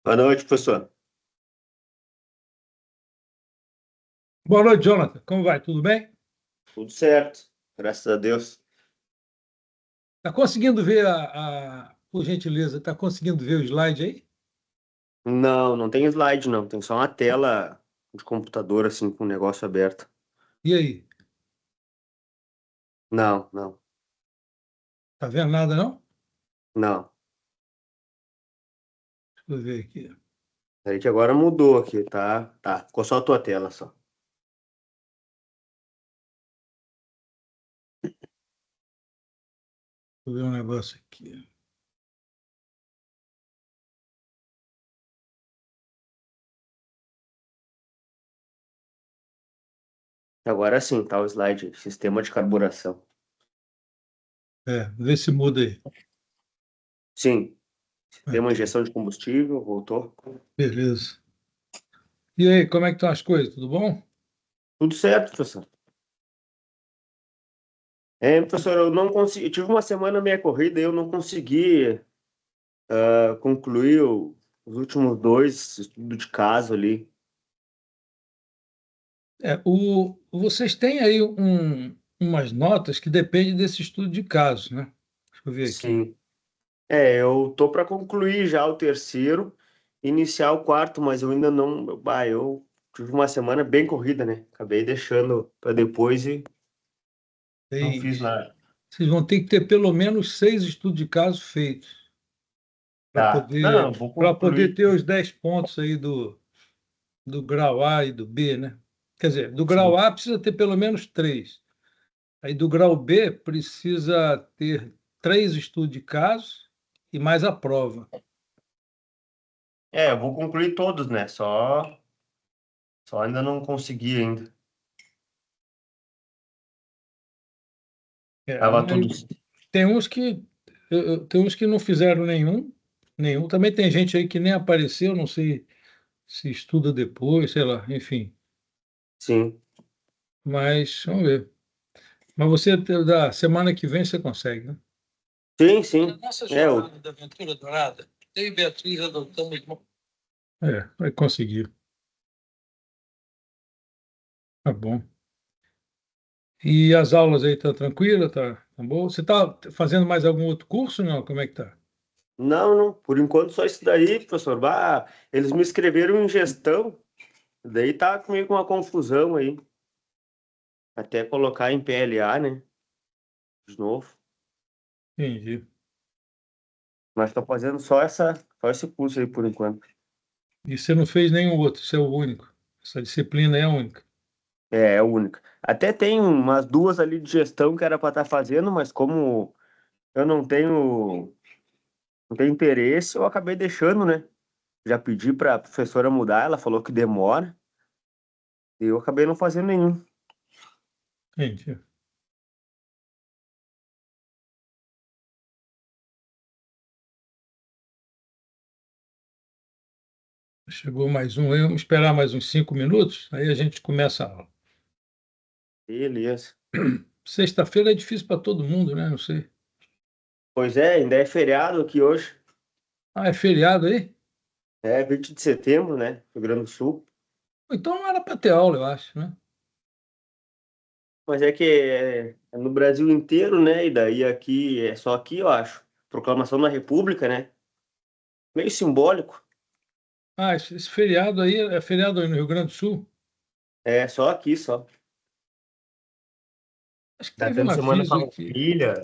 Boa noite, professor. Boa noite, Jonathan. Como vai? Tudo bem? Tudo certo, graças a Deus. Está conseguindo ver por gentileza, está conseguindo ver o slide aí? Não, não tem slide, não. Tem só uma tela de computador, assim, com o negócio aberto. E aí? Não, não, Tá vendo nada, não? não. Deixa eu ver aqui. Aí que agora mudou aqui, tá? Tá, ficou só a tua tela, só. Deixa eu ver um negócio aqui. Agora sim, tá o slide, sistema de carburação. Vê se muda aí. Sim, sistema de Aqui, injeção de combustível, voltou. beleza. E aí, como é que estão as coisas? Tudo bom? Tudo certo, professor. Professor, eu não consegui, eu tive uma semana meia corrida e eu não consegui concluir os últimos dois estudos de caso ali. Vocês têm aí umas notas que dependem desse estudo de casos, né? Deixa eu ver aqui. Sim. Eu tô para concluir já o terceiro, iniciar o quarto, mas eu ainda não. Eu tive uma semana bem corrida, né? Acabei deixando para depois e não fiz Seis. nada. Vocês vão ter que ter pelo menos 6 estudos de casos feitos para Tá. Não, eu poder, vou para poder concluir. ter os 10 pontos aí do grau A e do B, né? Quer dizer, do grau Sim. A precisa ter pelo menos 3. Aí do grau B precisa ter 3 estudos de casos e mais a prova. Eu vou concluir todos, né? Só ainda não consegui ainda. Tava tudo. Mas tem uns que tem uns que não fizeram nenhum. Também tem gente aí que nem apareceu, não sei se estuda depois, sei lá, enfim. Sim. Mas vamos ver. Mas você da semana que vem você consegue, né? Sim, Na sim. nossa Eu. jornada da Aventura Dourada, eu e Beatriz adotamos. Vai conseguir. Tá bom. E as aulas aí tá tranquila, tá bom? Você tá fazendo mais algum outro curso, não? Como é que tá? Não, não. Por enquanto só isso daí, professor. Eles me inscreveram em gestão, daí tá comigo com uma confusão aí. Até colocar em PLA, né? De novo. Entendi. Mas estou fazendo só esse curso aí por enquanto. E você não fez nenhum outro, você é o único. Essa disciplina é a única. É o único. Até tem umas duas ali de gestão que era para estar fazendo, mas como eu não tenho interesse, eu acabei deixando, né? Já pedi para a professora mudar, ela falou que demora, e eu acabei não fazendo nenhum. Entendi. Chegou mais um aí, vamos esperar mais uns 5 minutos, aí a gente começa a aula. Beleza. Sexta-feira é difícil para todo mundo, né? Não sei. Pois é, ainda é feriado aqui hoje. Ah, é feriado aí? É 20 de setembro, né? Rio Grande do Sul. Então não era para ter aula, eu acho, né? Mas é que é no Brasil inteiro, né? E daí aqui, é só aqui, eu acho. Proclamação da República, né? Meio simbólico. Ah, esse feriado aí é feriado aí no Rio Grande do Sul? É só aqui, só. Acho que Tá teve um tendo Semana aviso aqui. Farroupilha.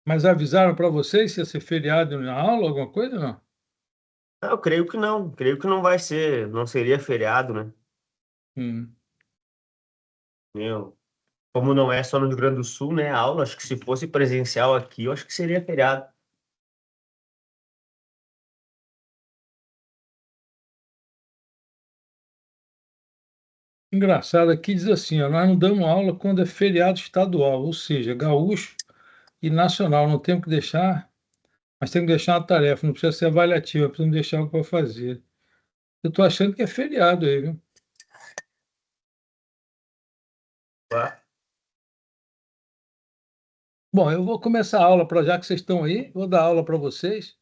Mas avisaram para vocês se ia ser feriado na aula, alguma coisa, não? Eu creio que não. Creio que não vai ser, não seria feriado, né? Hum. Meu, como não é só no Rio Grande do Sul, né? A aula, acho que se fosse presencial aqui, eu acho que seria feriado. Engraçado, aqui diz assim, ó, nós não damos aula quando é feriado estadual, ou seja, gaúcho e nacional. Não temos que deixar, mas temos que deixar uma tarefa, não precisa ser avaliativa, precisamos deixar algo para fazer. Eu estou achando que é feriado aí, viu? Tá? Bom, eu vou começar a aula, já que vocês estão aí, vou dar aula para vocês.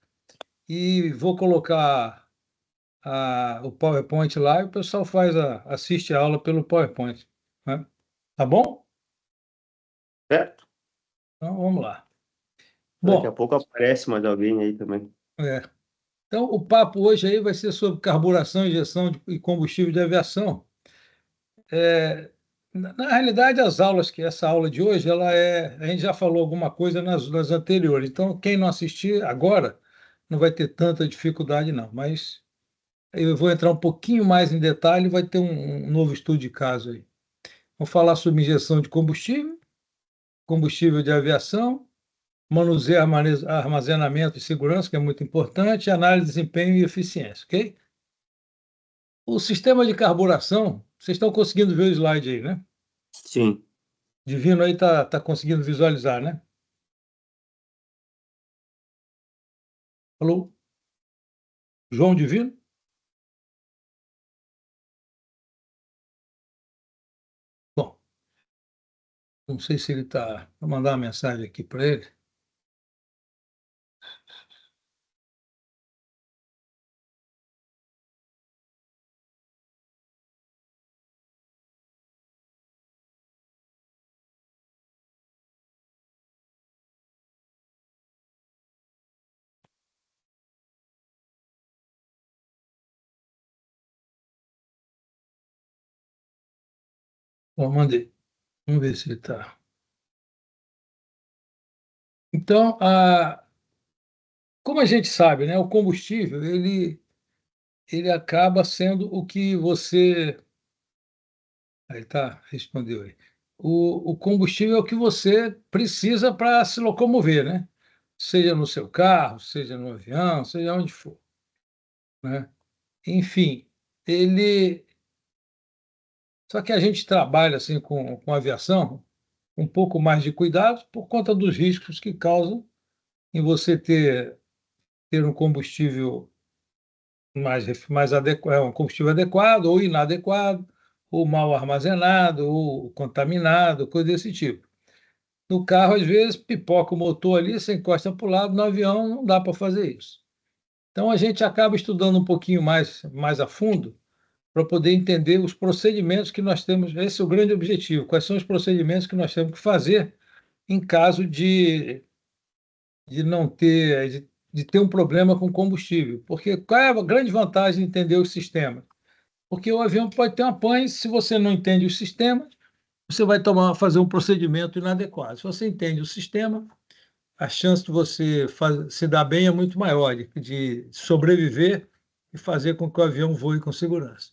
e vou colocar o PowerPoint lá e o pessoal assiste a aula pelo PowerPoint, né? Tá bom? Certo? Então, vamos lá. Daqui a Bom, pouco aparece mais alguém aí também. então o papo hoje aí vai ser sobre carburação, injeção e combustível de aviação. Na realidade, essa aula de hoje, a gente já falou alguma coisa nas anteriores, então quem não assistir agora não vai ter tanta dificuldade não, mas eu vou entrar um pouquinho mais em detalhe, vai ter um novo estudo de caso aí. Vou falar sobre injeção de combustível, combustível de aviação, manuseio, armazenamento e segurança, que é muito importante, análise de desempenho e eficiência, ok? O sistema de carburação, vocês estão conseguindo ver o slide aí, né? Sim. Divino aí tá conseguindo visualizar, né? Alô? João Divino? Bom, não sei se ele está. Vou mandar uma mensagem aqui para ele. Bom, mandei. Vamos ver se ele está. Então, como a gente sabe, né, o combustível ele acaba sendo o que você. Aí tá, respondeu aí. O combustível é o que você precisa para se locomover, né? Seja no seu carro, seja no avião, seja onde for, né? Enfim, ele. Só que a gente trabalha assim com aviação um pouco mais de cuidado por conta dos riscos que causam em você ter um combustível mais adequado, um combustível adequado ou inadequado, ou mal armazenado, ou contaminado, coisa desse tipo. No carro, às vezes, pipoca o motor ali, você encosta para o lado, no avião não dá para fazer isso. Então, a gente acaba estudando um pouquinho mais a fundo para poder entender os procedimentos que nós temos. Esse é o grande objetivo. Quais são os procedimentos que nós temos que fazer em caso de não ter, de ter um problema com combustível? Porque qual é a grande vantagem de entender os sistemas? Porque o avião pode ter uma pane, se você não entende os sistemas, você vai fazer um procedimento inadequado. Se você entende o sistema, a chance de você se dar bem é muito maior, de sobreviver e fazer com que o avião voe com segurança.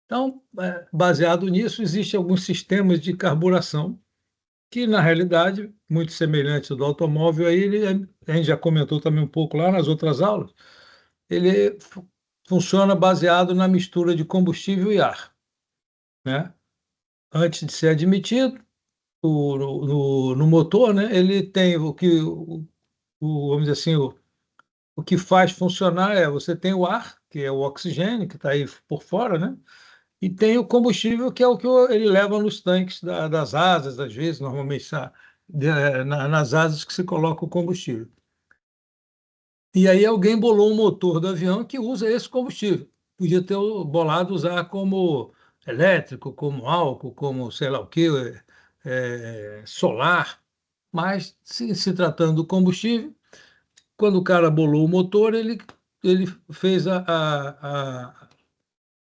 Então, baseado nisso, existem alguns sistemas de carburação que, na realidade, muito semelhantes ao do automóvel, aí a gente já comentou também um pouco lá nas outras aulas, ele funciona baseado na mistura de combustível e ar, né? Antes de ser admitido no motor, né, ele tem vamos dizer assim, o que faz funcionar você tem o ar, que é o oxigênio, que está aí por fora, né? E tem o combustível, que é o que ele leva nos tanques das asas, às vezes, normalmente nas asas que se coloca o combustível. E aí alguém bolou um motor do avião que usa esse combustível. Podia ter bolado usar como elétrico, como álcool, como sei lá o quê, solar. Mas, se tratando do combustível, quando o cara bolou o motor, ele fez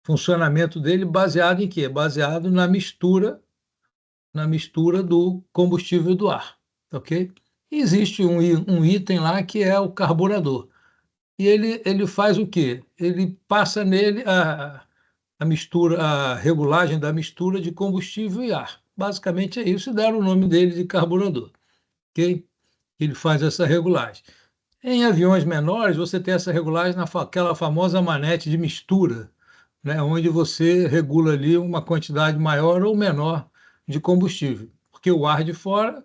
funcionamento dele baseado em quê? Baseado na mistura do combustível e do ar, ok? E existe um item lá que é o carburador. E ele faz o quê? Ele passa nele a regulagem da mistura de combustível e ar. Basicamente é isso, e deram o nome dele de carburador, ok? Ele faz essa regulagem. Em aviões menores, você tem essa regulagem naquela famosa manete de mistura, né, onde você regula ali uma quantidade maior ou menor de combustível. Porque o ar de fora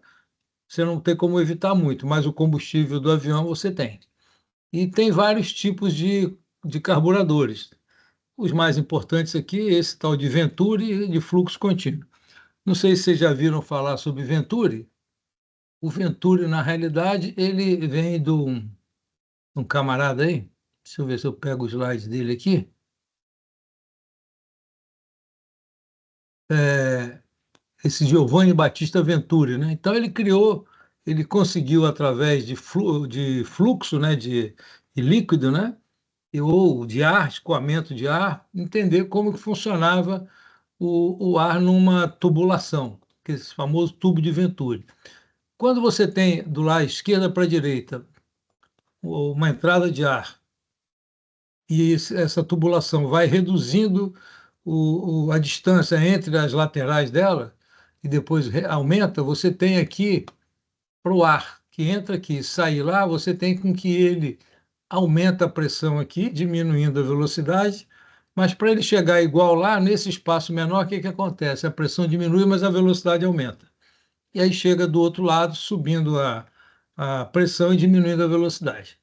você não tem como evitar muito, mas o combustível do avião você tem. E tem vários tipos de carburadores. Os mais importantes aqui, esse tal de Venturi e de fluxo contínuo. Não sei se vocês já viram falar sobre Venturi. O Venturi, na realidade, ele vem de um camarada aí, Deixa eu ver se eu pego o slide dele aqui. Esse Giovanni Battista Venturi, né? Então ele conseguiu através de fluxo, né, de líquido, né, ou de ar, escoamento de ar, entender como que funcionava o ar numa tubulação, que é esse famoso tubo de Venturi. Quando você tem do lado esquerda para a direita uma entrada de ar e essa tubulação vai reduzindo a distância entre as laterais dela e depois aumenta, você tem aqui para o ar que entra aqui e sai lá, você tem com que ele aumenta a pressão aqui, diminuindo a velocidade, mas para ele chegar igual lá, nesse espaço menor, o que acontece? A pressão diminui, mas a velocidade aumenta. E aí chega do outro lado, subindo a pressão e diminuindo a velocidade.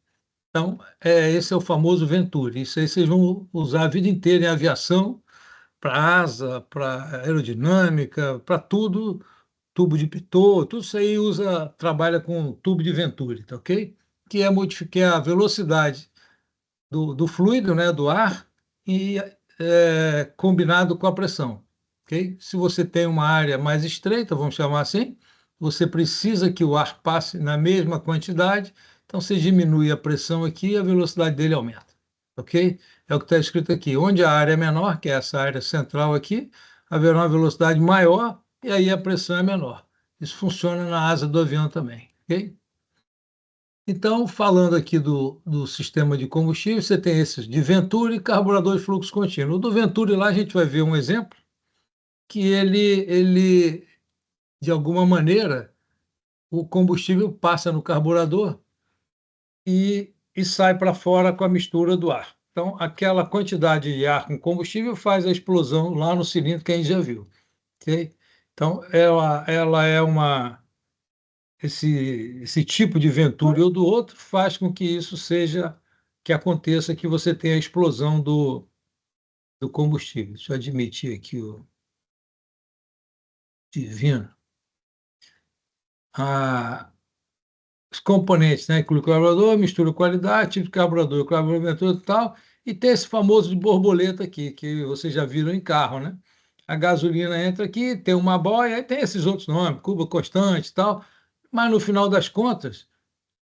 Então, esse é o famoso Venturi. Isso aí vocês vão usar a vida inteira em aviação, para asa, para aerodinâmica, para tudo, tubo de Pitot, tudo isso aí trabalha com tubo de Venturi, tá ok? Que é modificar a velocidade do fluido, né, do ar, e combinado com a pressão, ok? Se você tem uma área mais estreita, vamos chamar assim, você precisa que o ar passe na mesma quantidade, então você diminui a pressão aqui e a velocidade dele aumenta, ok? É o que está escrito aqui. Onde a área é menor, que é essa área central aqui, haverá uma velocidade maior e aí a pressão é menor. Isso funciona na asa do avião também, ok? Então, falando aqui do sistema de combustível, você tem esses de Venturi e carburador de fluxo contínuo. O do Venturi lá a gente vai ver um exemplo que ele de alguma maneira, o combustível passa no carburador e sai para fora com a mistura do ar. Então, aquela quantidade de ar com combustível faz a explosão lá no cilindro que a gente já viu. Okay? Então, ela é esse tipo de Venturi ou do outro faz com que isso seja, que aconteça, que você tenha a explosão do combustível. Deixa eu admitir aqui o divino. Os componentes, né? Inclui o carburador, mistura qualidade, tipo de carburador, carburador e tal, e tem esse famoso de borboleta aqui, que vocês já viram em carro, né? A gasolina entra aqui, tem uma boia, aí tem esses outros nomes, curva constante e tal, mas no final das contas,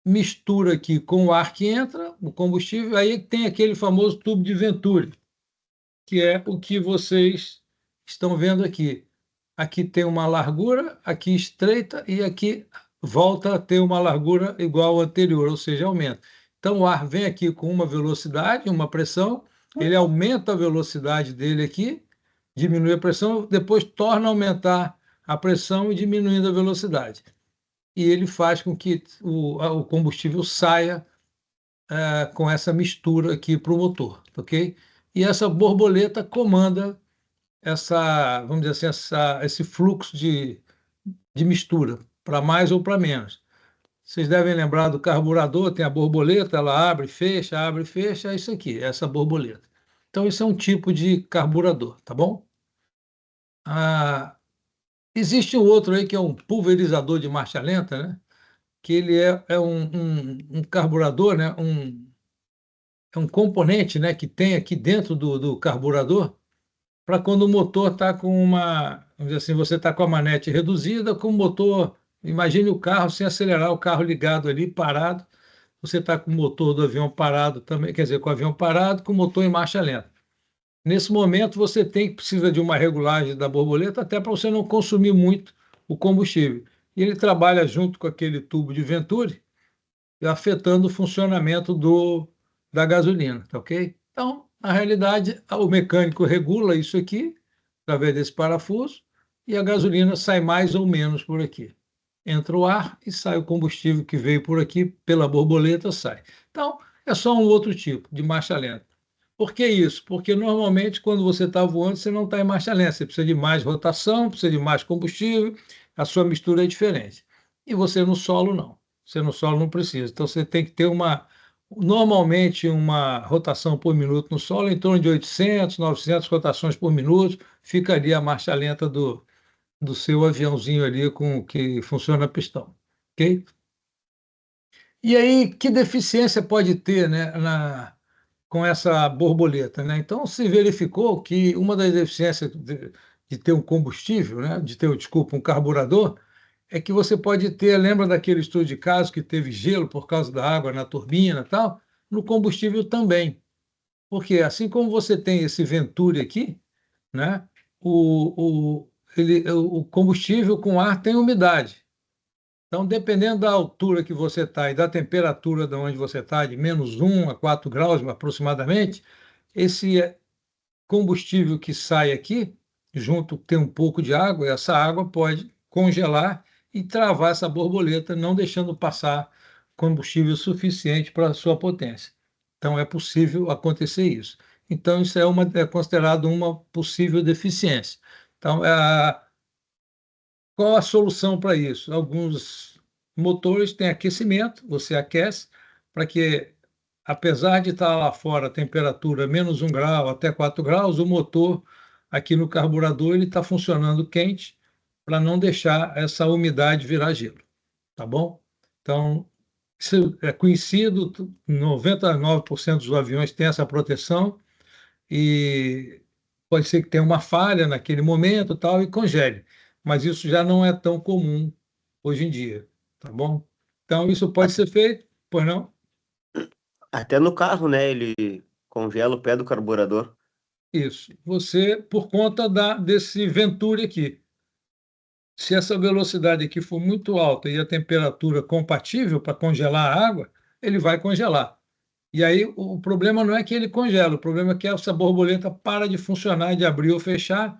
mistura aqui com o ar que entra, o combustível, aí tem aquele famoso tubo de Venturi, que é o que vocês estão vendo aqui. Aqui tem uma largura, aqui estreita e aqui volta a ter uma largura igual ao anterior, ou seja, aumenta. Então o ar vem aqui com uma velocidade, uma pressão, ele aumenta a velocidade dele aqui, diminui a pressão, depois torna a aumentar a pressão e diminuindo a velocidade. E ele faz com que o combustível saia com essa mistura aqui para o motor, ok? E essa borboleta comanda vamos dizer assim, esse fluxo de mistura, para mais ou para menos. Vocês devem lembrar do carburador, tem a borboleta, ela abre, fecha, é isso aqui, essa borboleta. Então, isso é um tipo de carburador, tá bom? Existe um outro aí que é um pulverizador de marcha lenta, né? Que ele é um carburador, né? É um componente, né, que tem aqui dentro do carburador, para quando o motor está com vamos dizer assim, você está com a manete reduzida, com o motor, imagine o carro sem acelerar, o carro ligado ali, parado, você está com o motor do avião parado também, quer dizer, com o avião parado, com o motor em marcha lenta. Nesse momento, você precisa de uma regulagem da borboleta, até para você não consumir muito o combustível. E ele trabalha junto com aquele tubo de Venturi, afetando o funcionamento da gasolina, tá ok? Então, na realidade, o mecânico regula isso aqui, através desse parafuso, e a gasolina sai mais ou menos por aqui. Entra o ar e sai o combustível que veio por aqui, pela borboleta, sai. Então, é só um outro tipo de marcha lenta. Por que isso? Porque normalmente, quando você está voando, você não está em marcha lenta, você precisa de mais rotação, precisa de mais combustível, a sua mistura é diferente. E você no solo, não. Você no solo não precisa. Então, você tem que ter normalmente, uma rotação por minuto no solo, em torno de 800, 900 rotações por minuto, ficaria a marcha lenta do seu aviãozinho ali com que funciona a pistão, ok? E aí, que deficiência pode ter, né, com essa borboleta, né? Então, se verificou que uma das deficiências de ter um combustível, né? De ter, desculpa, um carburador, é que você pode ter, lembra daquele estudo de caso que teve gelo por causa da água na turbina e tal? No combustível também. Porque assim como você tem esse Venturi aqui, né? O combustível com ar tem umidade. Então, dependendo da altura que você está e da temperatura de onde você está, de -1 a 4 graus aproximadamente, esse combustível que sai aqui, junto tem um pouco de água, e essa água pode congelar e travar essa borboleta, não deixando passar combustível suficiente para a sua potência. Então, é possível acontecer isso. Então, isso é considerado uma possível deficiência. Então, qual a solução para isso? Alguns motores têm aquecimento, você aquece para que, apesar de estar lá fora a temperatura -1 grau até 4 graus, o motor aqui no carburador ele está funcionando quente para não deixar essa umidade virar gelo, tá bom? Então, isso é conhecido, 99% dos aviões têm essa proteção e pode ser que tenha uma falha naquele momento tal e congele, mas isso já não é tão comum hoje em dia, tá bom? Então, isso pode Até, ser feito, pois não? até no carro, né? Ele congela o pé do carburador. Isso. Você, por conta desse Venturi aqui, se essa velocidade aqui for muito alta e a temperatura compatível para congelar a água, ele vai congelar. E aí o problema não é que ele congela, o problema é que essa borboleta para de funcionar, de abrir ou fechar,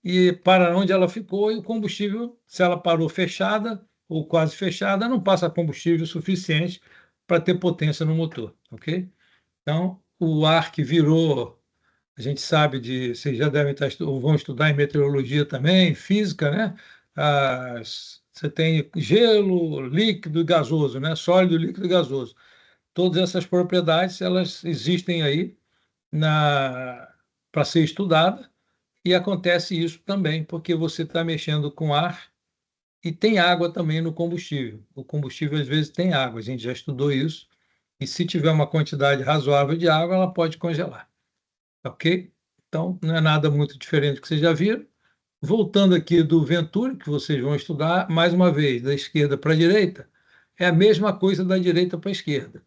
e para onde ela ficou, e o combustível, se ela parou fechada ou quase fechada, não passa combustível suficiente para ter potência no motor, ok? Então, o ar que virou, a gente sabe vocês já devem estar, ou vão estudar em meteorologia também, física, né? Você tem gelo, líquido e gasoso, né? Sólido, líquido e gasoso. Todas essas propriedades, elas existem aí para ser estudada, e acontece isso também, porque você está mexendo com ar e tem água também no combustível. O combustível, às vezes, tem água, a gente já estudou isso, e se tiver uma quantidade razoável de água, ela pode congelar, ok? Então, não é nada muito diferente do que vocês já viram. Voltando aqui do Venturi, que vocês vão estudar, mais uma vez, da esquerda para a direita, é a mesma coisa da direita para a esquerda.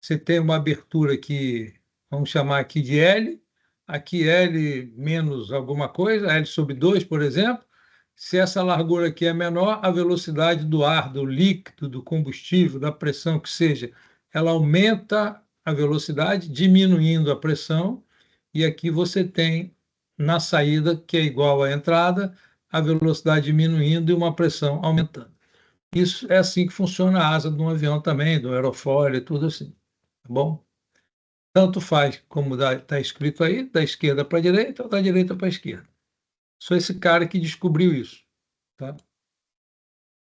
Você tem uma abertura aqui, vamos chamar aqui de L, aqui L menos alguma coisa, L/2, por exemplo. Se essa largura aqui é menor, a velocidade do ar, do líquido, do combustível, da pressão que seja, ela aumenta a velocidade, diminuindo a pressão, e aqui você tem na saída, que é igual à entrada, a velocidade diminuindo e uma pressão aumentando. Isso é assim que funciona a asa de um avião também, do aerofólio e tudo assim, tá bom? Tanto faz como está escrito aí, da esquerda para a direita ou da direita para a esquerda. Sou esse cara que descobriu isso, tá?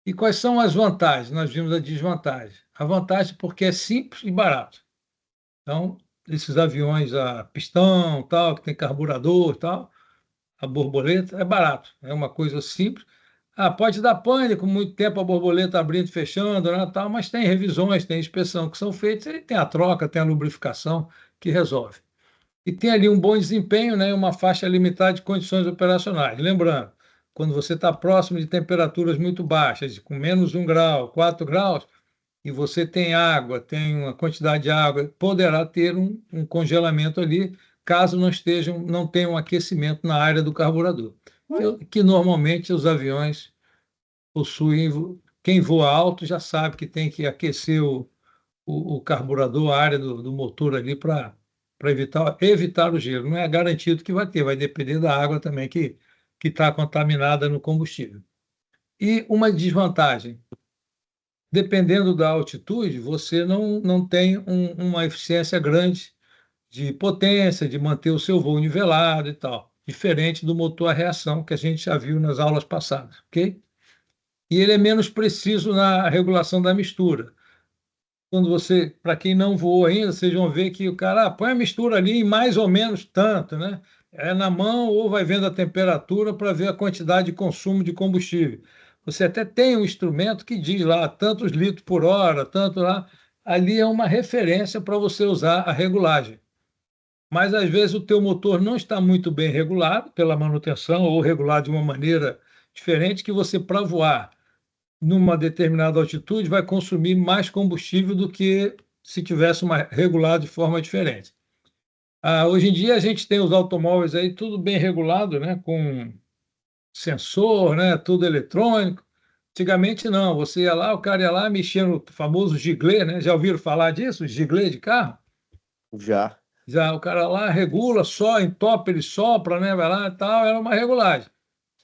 E quais são as vantagens? Nós vimos a desvantagem. A vantagem porque é simples e barato. Então, esses aviões a pistão, tal, que tem carburador, tal, a borboleta é barato, é uma coisa simples. Pode dar pânico, muito tempo a borboleta abrindo e fechando, né, tal, mas tem revisões, tem inspeção que são feitas, e tem a troca, tem a lubrificação que resolve. E tem ali um bom desempenho, né, uma faixa limitada de condições operacionais. Lembrando, quando você está próximo de temperaturas muito baixas, com -1 grau, 4 graus, e você tem água, tem uma quantidade de água, poderá ter um congelamento ali, caso não tenha um aquecimento na área do carburador, que normalmente os aviões possuem. Quem voa alto já sabe que tem que aquecer o carburador, a área do motor ali para evitar o gelo. Não é garantido que vai ter, vai depender da água também que está contaminada no combustível. E uma desvantagem, dependendo da altitude, você não tem uma eficiência grande de potência, de manter o seu voo nivelado e tal, diferente do motor a reação que a gente já viu nas aulas passadas, ok? E ele é menos preciso na regulação da mistura. Quando você, para quem não voou ainda, vocês vão ver que o cara põe a mistura ali em mais ou menos tanto, né? É na mão ou vai vendo a temperatura para ver a quantidade de consumo de combustível. Você até tem um instrumento que diz lá tantos litros por hora, tanto lá. Ali é uma referência para você usar a regulagem. mas às vezes o teu motor não está muito bem regulado pela manutenção ou regulado de uma maneira diferente que você, para voar numa determinada altitude, vai consumir mais combustível do que se tivesse regulado de forma diferente. Hoje em dia a gente tem os automóveis aí tudo bem regulado, né, com sensor, né, tudo eletrônico. Antigamente não, você ia lá, o cara ia lá mexia no famoso giglê, né? Já ouviram falar disso? Giglê de carro? Já. Já o cara lá regula, só entope, ele sopra, né? Vai lá e tal, era uma regulagem.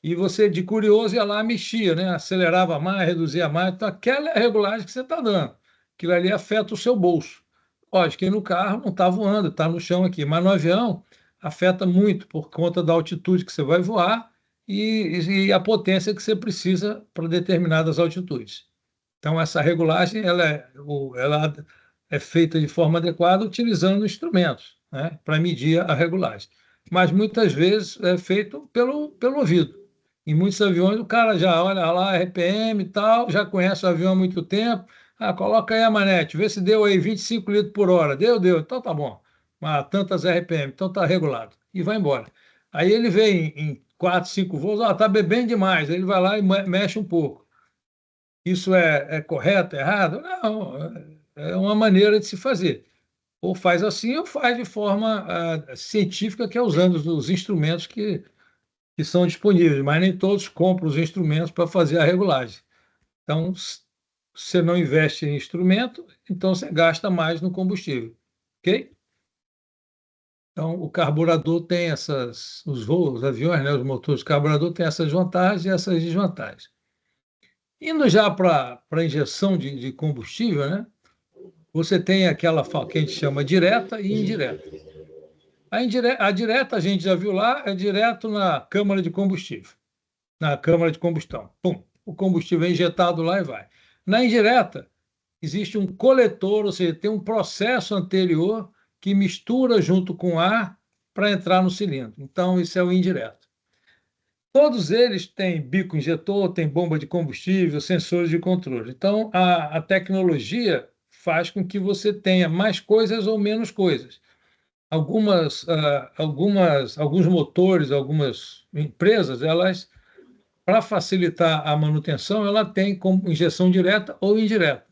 E você, de curioso, ia lá, mexia, né? Acelerava mais, reduzia mais. Então, aquela é a regulagem que você está dando. Aquilo ali afeta o seu bolso. Lógico que no carro não está voando, está no chão aqui, mas no avião afeta muito por conta da altitude que você vai voar e a potência que você precisa para determinadas altitudes. Então, essa regulagem ela é feita de forma adequada utilizando instrumentos, né, para medir a regulagem. Mas muitas vezes é feito pelo ouvido. Em muitos aviões, o cara já olha lá, RPM e tal, já conhece o avião há muito tempo. Coloca aí a manete, vê se deu aí 25 litros por hora. Deu. Então tá bom. Tantas RPM, então tá regulado. E vai embora. Aí ele vê em 4, 5 voos, tá bebendo demais. Aí ele vai lá e mexe um pouco. Isso é correto, errado? Não, é uma maneira de se fazer. Ou faz assim, ou faz de forma científica, que é usando os instrumentos que são disponíveis, mas nem todos compram os instrumentos para fazer a regulagem. Então, você não investe em instrumento, então você gasta mais no combustível, ok? Então, o carburador tem os voos, os aviões, né, os motores de carburador têm essas vantagens e essas desvantagens. Indo já para a injeção de combustível, né? Você tem aquela que a gente chama direta e indireta. A direta, a gente já viu lá, é direto na câmara de combustível, na câmara de combustão. Pum, o combustível é injetado lá e vai. Na indireta, existe um coletor, ou seja, tem um processo anterior que mistura junto com ar para entrar no cilindro. Então, isso é o indireto. Todos eles têm bico injetor, têm bomba de combustível, sensores de controle. Então, a tecnologia faz com que você tenha mais coisas ou menos coisas. Alguns motores, algumas empresas, elas, para facilitar a manutenção, ela tem como injeção direta ou indireta,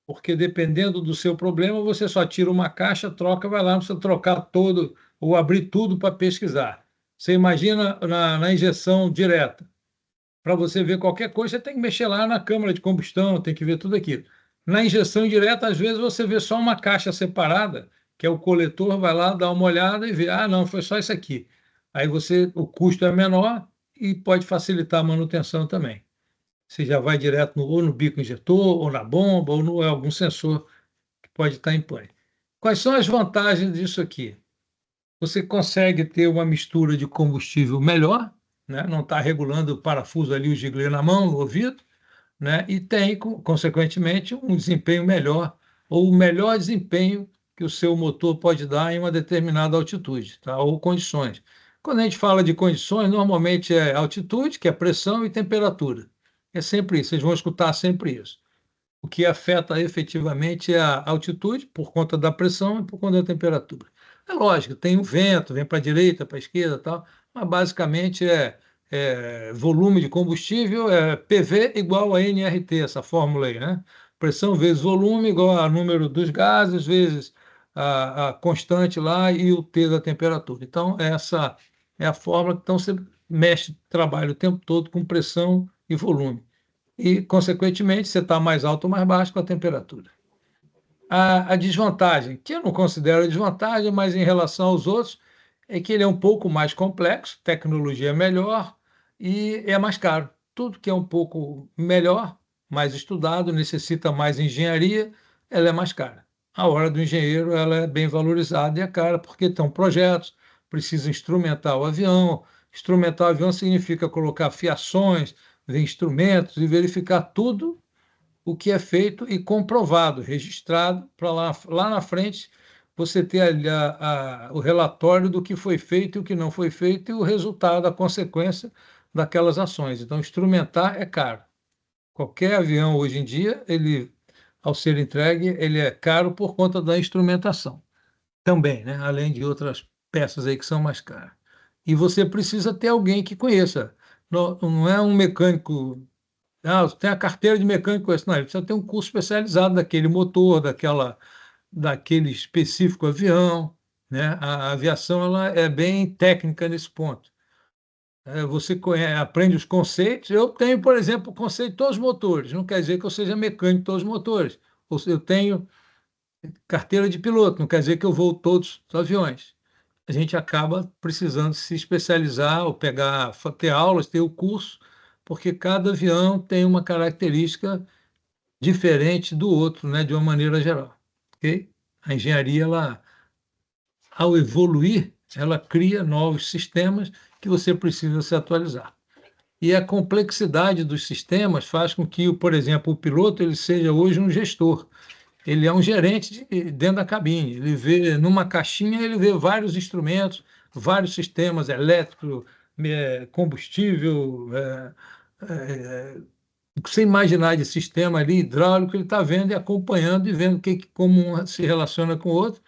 porque dependendo do seu problema, você só tira uma caixa, troca, vai lá, não precisa trocar todo ou abrir tudo para pesquisar. Você imagina na injeção direta. Para você ver qualquer coisa, você tem que mexer lá na câmara de combustão, tem que ver tudo aquilo. Na injeção direta, às vezes você vê só uma caixa separada, que é o coletor, vai lá, dá uma olhada e vê, não, foi só isso aqui. Aí o custo é menor e pode facilitar a manutenção também. Você já vai direto ou no bico injetor, ou na bomba, ou no algum sensor que pode estar em pane. Quais são as vantagens disso aqui? Você consegue ter uma mistura de combustível melhor, né? Não está regulando o parafuso ali, o giglê na mão, no ouvido, né? E tem, consequentemente, um desempenho melhor, ou o melhor desempenho que o seu motor pode dar em uma determinada altitude, tá? Ou condições. Quando a gente fala de condições, normalmente é altitude, que é pressão, e temperatura. É sempre isso, vocês vão escutar sempre isso. O que afeta efetivamente é a altitude, por conta da pressão e por conta da temperatura. É lógico, tem o vento, vem para a direita, para a esquerda, tal, mas basicamente é volume de combustível, é PV igual a NRT, essa fórmula aí, né? Pressão vezes volume igual a número dos gases vezes a constante lá e o T da temperatura. Então, essa é a fórmula. Então, você mexe, trabalha o tempo todo com pressão e volume. E, consequentemente, você está mais alto ou mais baixo com a temperatura. A desvantagem, que eu não considero desvantagem, mas em relação aos outros, é que ele é um pouco mais complexo, tecnologia é melhor e é mais caro. Tudo que é um pouco melhor, mais estudado, necessita mais engenharia, ela é mais cara. A hora do engenheiro ela é bem valorizada e é cara porque estão projetos, precisa instrumentar o avião. Instrumentar o avião significa colocar fiações, ver instrumentos e verificar tudo o que é feito e comprovado, registrado, para lá na frente você ter o relatório do que foi feito e o que não foi feito e o resultado, a consequência daquelas ações. Então, instrumentar é caro. Qualquer avião hoje em dia, ele, ao ser entregue, ele é caro por conta da instrumentação. também, né? Além de outras peças aí que são mais caras. E você precisa ter alguém que conheça. Não é um mecânico. Ah, você tem a carteira de mecânico, não, ele precisa ter um curso especializado daquele motor, daquele específico avião, né? A aviação ela é bem técnica nesse ponto. Você aprende os conceitos. Eu tenho, por exemplo, o conceito de todos os motores. Não quer dizer que eu seja mecânico de todos os motores. Ou seja, eu tenho carteira de piloto, não quer dizer que eu vou todos os aviões. A gente acaba precisando se especializar ou ter aulas, ter o curso, porque cada avião tem uma característica diferente do outro, né, de uma maneira geral. Ok? A engenharia, ela, ao evoluir, ela cria novos sistemas que você precisa se atualizar. E a complexidade dos sistemas faz com que, por exemplo, o piloto ele seja hoje um gestor. Ele é um gerente dentro da cabine. Ele vê numa caixinha, ele vê vários instrumentos, vários sistemas elétrico, combustível, o que você imaginar de sistema ali hidráulico, ele está vendo e acompanhando e vendo como um se relaciona com o outro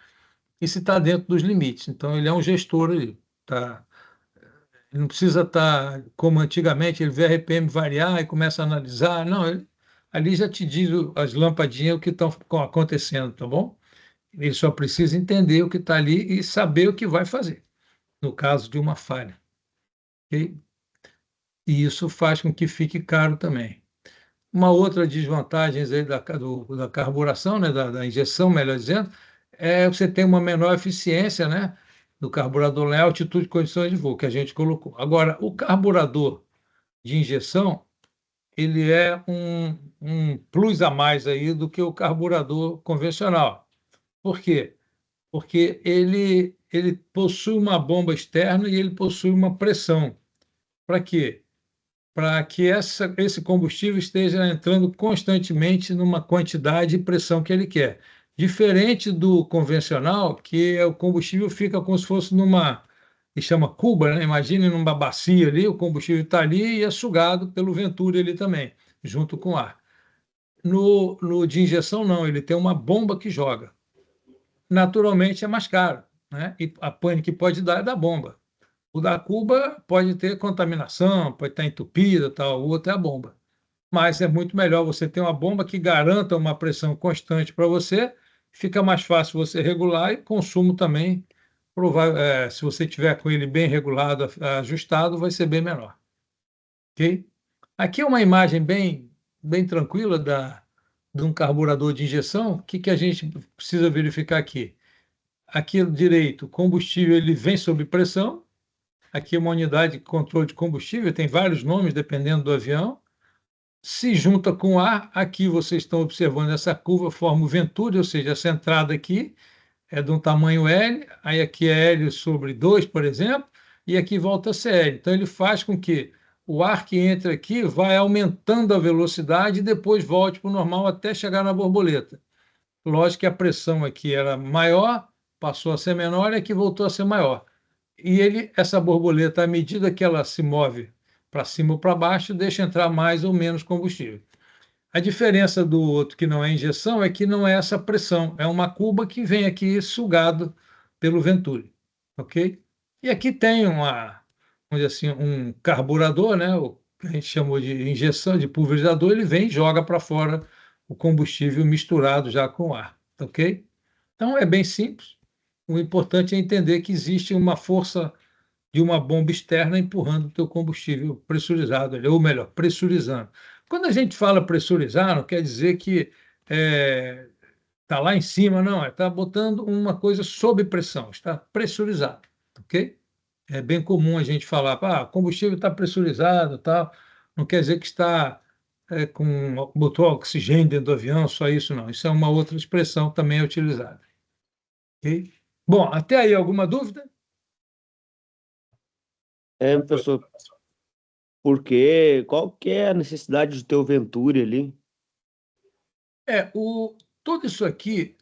e se está dentro dos limites. Então, ele é um gestor ali. Tá? Ele não precisa estar, como antigamente, ele vê a RPM variar e começa a analisar. Não, ali já te diz as lampadinhas o que estão acontecendo, tá bom? Ele só precisa entender o que está ali e saber o que vai fazer, no caso de uma falha. Ok? E isso faz com que fique caro também. Uma outra desvantagem aí da carburação, né, da injeção, melhor dizendo, é você ter uma menor eficiência, né, do carburador em altitude e condições de voo, que a gente colocou. Agora, o carburador de injeção, ele é um plus a mais aí do que o carburador convencional. Por quê? Porque ele possui uma bomba externa e ele possui uma pressão. Para quê? Para que esse combustível esteja entrando constantemente numa quantidade e pressão que ele quer. Diferente do convencional, que o combustível fica como se fosse que chama cuba, né? Imagine numa bacia ali, o combustível está ali e é sugado pelo venturi ali também, junto com o ar. No de injeção, não, ele tem uma bomba que joga. Naturalmente é mais caro, né? E a pane que pode dar é da bomba. O da Cuba pode ter contaminação, pode estar entupida, tal, o outro é a bomba. Mas é muito melhor você ter uma bomba que garanta uma pressão constante para você, fica mais fácil você regular e consumo também, se você tiver com ele bem regulado, ajustado, vai ser bem menor. Ok? Aqui é uma imagem bem tranquila de um carburador de injeção. O que a gente precisa verificar aqui? Aqui direito, o combustível ele vem sob pressão. Aqui é uma unidade de controle de combustível, tem vários nomes dependendo do avião. Se junta com ar, aqui vocês estão observando essa curva, forma o venturi, ou seja, essa entrada aqui é de um tamanho L, aí aqui é L sobre 2, por exemplo, e aqui volta a ser L. Então, ele faz com que o ar que entra aqui vai aumentando a velocidade e depois volte para o normal até chegar na borboleta. Lógico que a pressão aqui era maior, passou a ser menor e aqui voltou a ser maior. E essa borboleta, à medida que ela se move para cima ou para baixo, deixa entrar mais ou menos combustível. A diferença do outro que não é injeção é que não é essa pressão, é uma cuba que vem aqui sugado pelo venturi, ok? E aqui tem vamos dizer assim, um carburador, né? O que a gente chamou de injeção, de pulverizador, ele vem e joga para fora o combustível misturado já com ar, ok? Então é bem simples. O importante é entender que existe uma força de uma bomba externa empurrando o teu combustível pressurizado, ou melhor, pressurizando. Quando a gente fala pressurizar, não quer dizer que está lá em cima, não, está botando uma coisa sob pressão, está pressurizado, ok? É bem comum a gente falar, o combustível está pressurizado, tal, não quer dizer que está botou oxigênio dentro do avião, só isso não. Isso é uma outra expressão também é utilizada. Ok? Bom, até aí alguma dúvida? Professor, qual que é a necessidade de ter o Venturi ali? Tudo isso aqui,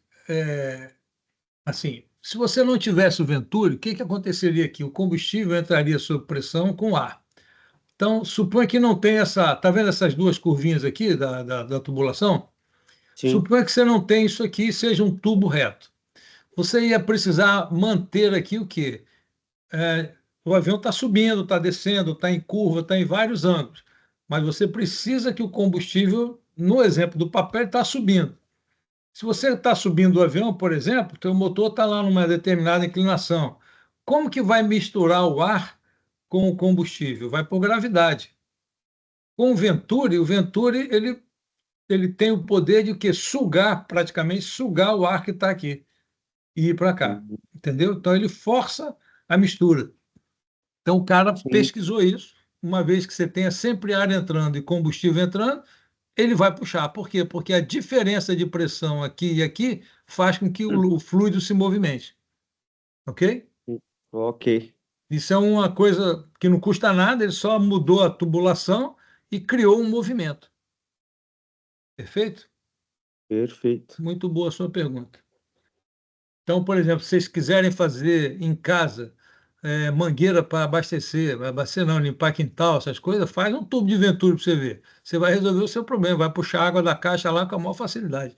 assim, se você não tivesse o Venturi, o que aconteceria aqui? O combustível entraria sob pressão com ar. Então, suponha que não tem está vendo essas duas curvinhas aqui da tubulação? Sim. Suponha que você não tem isso aqui e seja um tubo reto. você ia precisar manter aqui o quê? O avião está subindo, está descendo, está em curva, está em vários ângulos, mas você precisa que o combustível, no exemplo do papel, está subindo. Se você está subindo o avião, por exemplo, teu motor está lá numa determinada inclinação. Como que vai misturar o ar com o combustível? Vai por gravidade. Com o Venturi ele tem o poder de o quê? Sugar, praticamente sugar o ar que está aqui e ir para cá. Uhum. Entendeu? Então ele força a mistura. Então o cara Sim. pesquisou isso. Uma vez que você tenha sempre ar entrando e combustível entrando, ele vai puxar. Por quê? Porque a diferença de pressão aqui e aqui faz com que o fluido se movimente. Ok? Ok, Isso é uma coisa que não custa nada, ele só mudou a tubulação e criou um movimento. Perfeito? perfeito. Muito boa a sua pergunta. Então, por exemplo, se vocês quiserem fazer em casa mangueira para abastecer não, limpar quintal, essas coisas, faz um tubo de Venturi para você ver. Você vai resolver o seu problema, vai puxar água da caixa lá com a maior facilidade.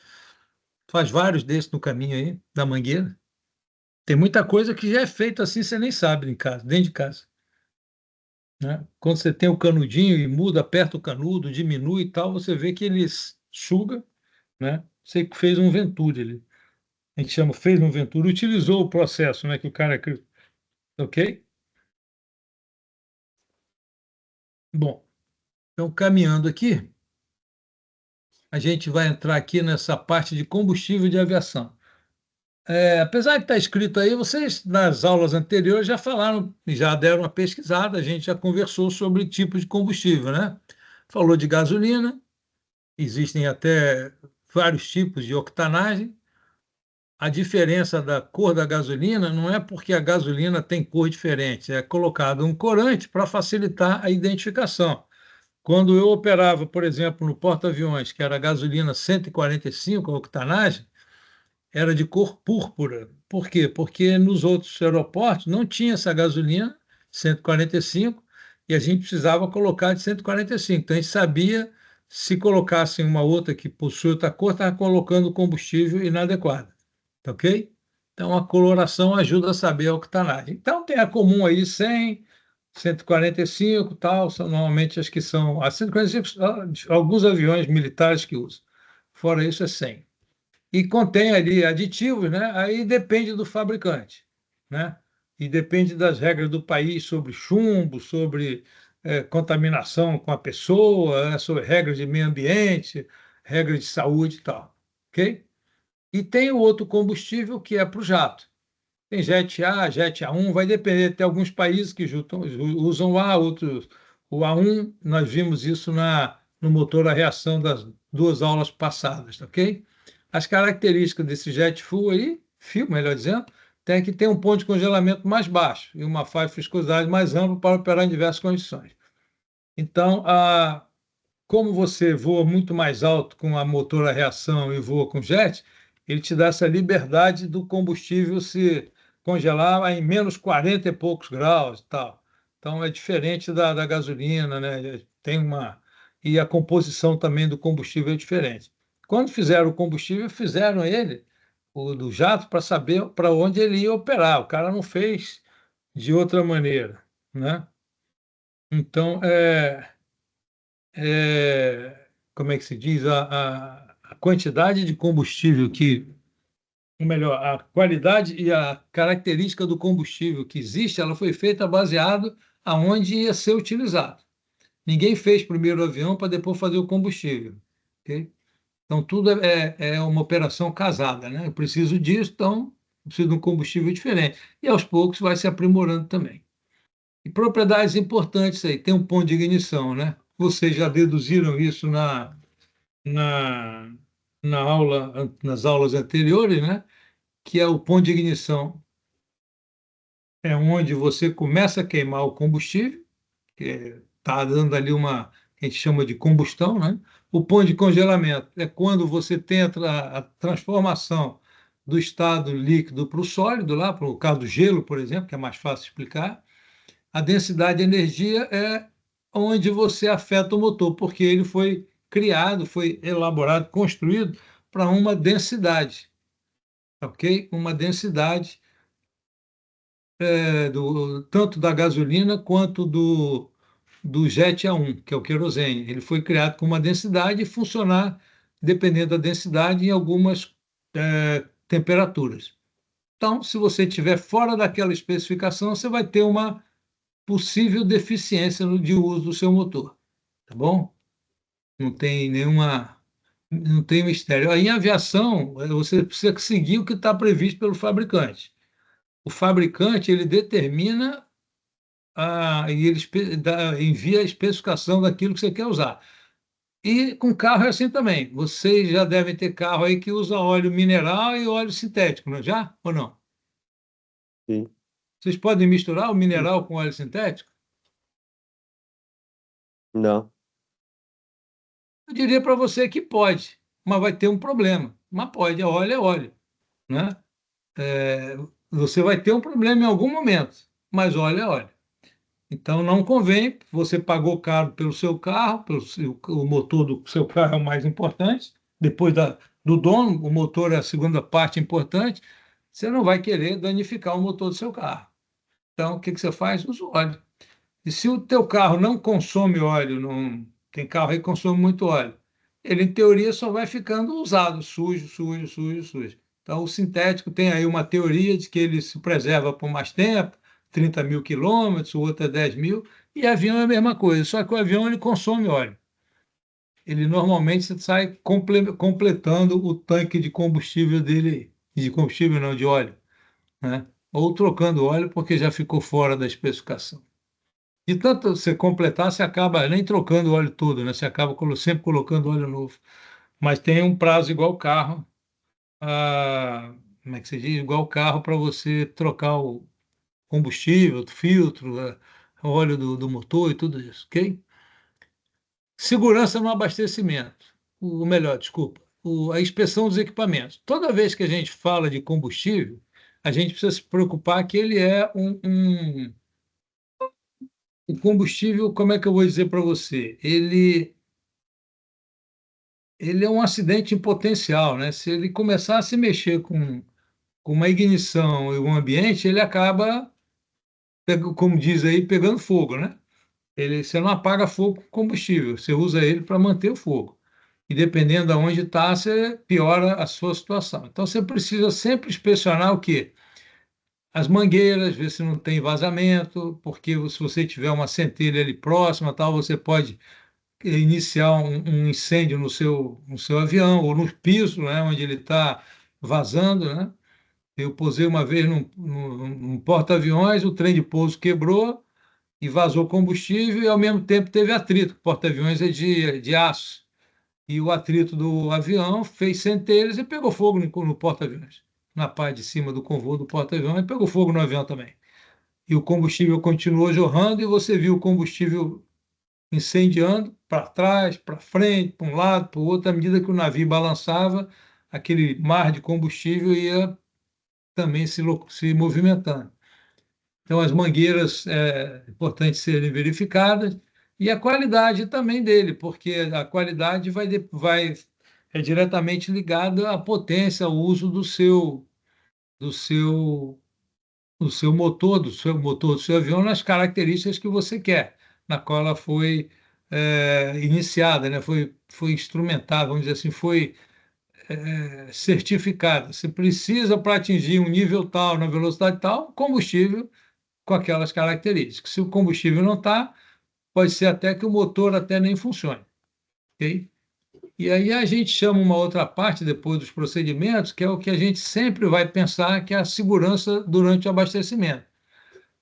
Faz vários desses no caminho aí, da mangueira. Tem muita coisa que já é feita assim, você nem sabe em casa, dentro de casa. Né? Quando você tem o canudinho e muda, aperta o canudo, diminui e tal, você vê que ele suga, né? Você fez um Venturi ali. A gente chama, fez um Venturi, utilizou o processo, né, que o cara criou. Ok? Bom, então caminhando aqui, a gente vai entrar aqui nessa parte de combustível de aviação. Apesar de estar escrito aí, vocês nas aulas anteriores já falaram, já deram uma pesquisada, a gente já conversou sobre tipos de combustível, né? Falou de gasolina, existem até vários tipos de octanagem. A diferença da cor da gasolina não é porque a gasolina tem cor diferente, é colocado um corante para facilitar a identificação. Quando eu operava, por exemplo, no porta-aviões, que era gasolina 145, a octanagem, era de cor púrpura. Por quê? Porque nos outros aeroportos não tinha essa gasolina 145 e a gente precisava colocar de 145. Então a gente sabia se colocassem uma outra que possui outra cor, estava colocando combustível inadequado. Tá ok? Então a coloração ajuda a saber a octanagem. Então tem a comum aí 100, 145, tal, são normalmente as que são a 145, alguns aviões militares que usam. Fora isso é 100 e contém ali aditivos, né? Aí depende do fabricante, né? E depende das regras do país sobre chumbo, sobre contaminação com a pessoa, né? Sobre regras de meio ambiente, regras de saúde e tal, ok? E tem o outro combustível que é para o jato. Tem Jet A, Jet A1, vai depender. Tem alguns países que usam o A, outros o A1. Nós vimos isso no motor a reação das duas aulas passadas, tá ok? As características desse jet fuel aí, fio, melhor dizendo, tem que ter um ponto de congelamento mais baixo e uma faixa de viscosidade mais ampla para operar em diversas condições. Então, como você voa muito mais alto com a motor a reação e voa com jet, ele te dá essa liberdade do combustível se congelar em menos 40 e poucos graus e tal. Então é diferente da gasolina, né? Tem uma e a composição também do combustível é diferente. Quando fizeram o combustível, fizeram ele o do jato para saber para onde ele ia operar. O cara não fez de outra maneira, né? Então como é que se diz, a quantidade de combustível ou melhor, a qualidade e a característica do combustível que existe, ela foi feita baseado aonde ia ser utilizado. Ninguém fez primeiro o avião para depois fazer o combustível, ok? Então, tudo é uma operação casada, né? Eu preciso disso, então eu preciso de um combustível diferente. E aos poucos vai se aprimorando também. E propriedades importantes aí, tem um ponto de ignição, né? Vocês já deduziram isso na, na aula, nas aulas anteriores, né? Que é o ponto de ignição, é onde você começa a queimar o combustível, que está dando ali que a gente chama de combustão, né? O ponto de congelamento é quando você tem a transformação do estado líquido para o sólido, lá, para o caso do gelo, por exemplo, que é mais fácil de explicar. A densidade de energia é onde você afeta o motor, porque ele foi criado, foi elaborado, construído para uma densidade. ok? Uma densidade tanto da gasolina quanto do jet A1, que é o querosene. Ele foi criado com uma densidade e funcionar, dependendo da densidade, em algumas temperaturas. Então, se você estiver fora daquela especificação, você vai ter uma possível deficiência de uso do seu motor, tá bom? Não tem nenhuma, não tem mistério. Aí, em aviação, você precisa seguir o que está previsto pelo fabricante. O fabricante ele determina e ele envia a especificação daquilo que você quer usar. E com carro é assim também. Vocês já devem ter carro aí que usa óleo mineral e óleo sintético, não é já? Ou não? Sim. Vocês podem misturar o mineral com óleo sintético? Não. Eu diria para você que pode, mas vai ter um problema. Mas pode, é óleo, né? É, você vai ter um problema em algum momento, mas óleo é óleo. Então não convém, você pagou caro pelo seu carro, o motor do seu carro é o mais importante, depois do dono, o motor é a segunda parte importante, você não vai querer danificar o motor do seu carro. Então, o que você faz? Usa o óleo. E se o teu carro não consome óleo, não, tem carro aí que consome muito óleo, ele, em teoria, só vai ficando usado, sujo, sujo, sujo, sujo. Então, o sintético tem aí uma teoria de que ele se preserva por mais tempo, 30 mil quilômetros, o outro é 10 mil, e avião é a mesma coisa, só que o avião ele consome óleo. Ele normalmente sai completando o tanque de combustível dele, de combustível não, de óleo, né? Ou trocando óleo porque já ficou fora da especificação. De tanto você completar, você acaba nem trocando o óleo todo, né? Você acaba sempre colocando óleo novo. Mas tem um prazo igual carro, como é que se diz? Igual carro para você trocar o combustível, o filtro, o óleo do motor e tudo isso, ok? Segurança no abastecimento, o melhor, desculpa, a inspeção dos equipamentos. Toda vez que a gente fala de combustível, a gente precisa se preocupar que ele é o combustível, como é que eu vou dizer para você? Ele é um acidente em potencial, né? Se ele começar a se mexer com uma ignição e um ambiente, ele acaba, como diz aí, pegando fogo, né? Você não apaga fogo com combustível, você usa ele para manter o fogo. E dependendo de onde está, você piora a sua situação. Então você precisa sempre inspecionar o quê? As mangueiras, ver se não tem vazamento, porque se você tiver uma centelha ali próxima, tal, você pode iniciar um incêndio no seu avião ou no piso, né, onde ele está vazando, né? Eu pousei uma vez num porta-aviões, o trem de pouso quebrou e vazou combustível e ao mesmo tempo teve atrito. O porta-aviões é de aço e o atrito do avião fez centelhas e pegou fogo no porta-aviões, na parte de cima do convô do porta-aviões, e pegou fogo no avião também. E o combustível continuou jorrando e você viu o combustível incendiando para trás, para frente, para um lado, para o outro, à medida que o navio balançava, aquele mar de combustível ia também se movimentando. Então, as mangueiras é importante serem verificadas e a qualidade também dele, porque a qualidade é diretamente ligada à potência, ao uso do seu, do seu motor, do seu avião, nas características que você quer, na qual ela foi iniciada, né? Foi instrumentada, vamos dizer assim, foi certificada. Você precisa, para atingir um nível tal, na velocidade tal, combustível com aquelas características. Se o combustível não está, pode ser até que o motor até nem funcione, ok? E aí a gente chama uma outra parte, depois dos procedimentos, que é o que a gente sempre vai pensar, que é a segurança durante o abastecimento.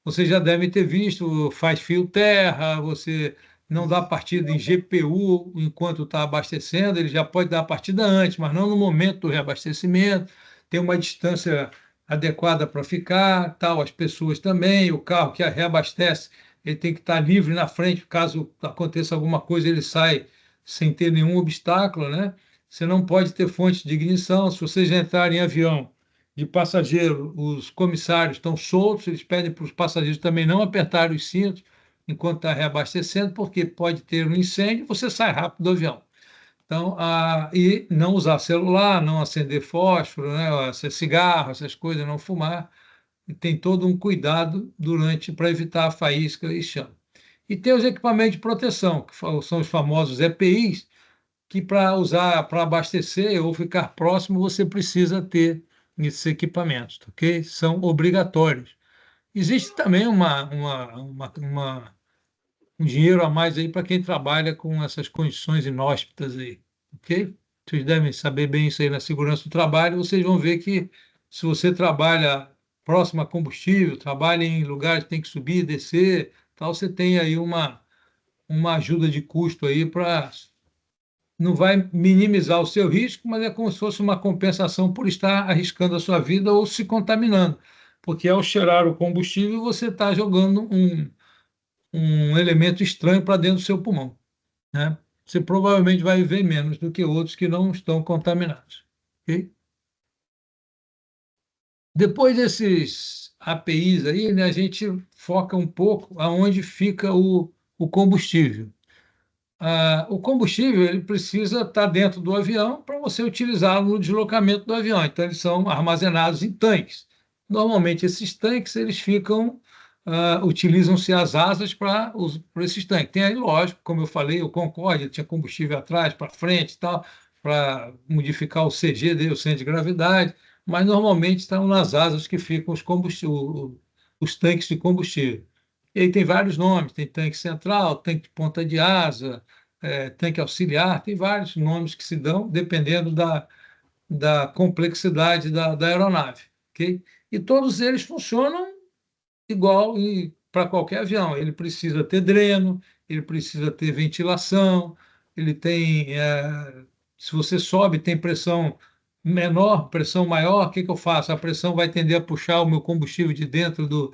Você já deve ter visto, faz fio terra, você não dá partida em GPU enquanto está abastecendo, ele já pode dar a partida antes, mas não no momento do reabastecimento, tem uma distância adequada para ficar, tal, as pessoas também, o carro que reabastece, ele tem que estar livre na frente, caso aconteça alguma coisa, ele sai sem ter nenhum obstáculo, né? Você não pode ter fonte de ignição, se vocês entrarem em avião de passageiro, os comissários estão soltos, eles pedem para os passageiros também não apertarem os cintos enquanto está reabastecendo, porque pode ter um incêndio, você sai rápido do avião. Então, e não usar celular, não acender fósforo, né, cigarro, essas coisas, não fumar. E tem todo um cuidado para evitar a faísca e chama. E tem os equipamentos de proteção, que são os famosos EPIs, que para usar, para abastecer ou ficar próximo, você precisa ter esses equipamentos, ok? São obrigatórios. Existe também um dinheiro a mais aí para quem trabalha com essas condições inóspitas aí, ok? Vocês devem saber bem isso aí na segurança do trabalho. Vocês vão ver que se você trabalha próximo a combustível, trabalha em lugares que tem que subir e descer, tal, você tem aí uma ajuda de custo aí para não vai minimizar o seu risco, mas é como se fosse uma compensação por estar arriscando a sua vida ou se contaminando, porque ao cheirar o combustível você está jogando um elemento estranho para dentro do seu pulmão, né? Você provavelmente vai viver menos do que outros que não estão contaminados. Ok? Depois desses APIs aí, né, a gente foca um pouco aonde fica o combustível. O combustível ele precisa estar dentro do avião para você utilizá-lo no deslocamento do avião. Então, eles são armazenados em tanques. Normalmente, esses tanques eles ficam, utilizam-se as asas para esses tanques. Tem aí, lógico, como eu falei, o Concorde tinha combustível atrás, para frente e tal, para modificar o CG dele, o centro de gravidade, mas normalmente estão nas asas que ficam os tanques de combustível. E aí tem vários nomes, tem tanque central, tanque de ponta de asa, tanque auxiliar, tem vários nomes que se dão, dependendo da complexidade da aeronave. Ok? E todos eles funcionam igual para qualquer avião. Ele precisa ter dreno, ele precisa ter ventilação, ele tem. Se você sobe, tem pressão menor, pressão maior, o que eu faço? A pressão vai tender a puxar o meu combustível de dentro do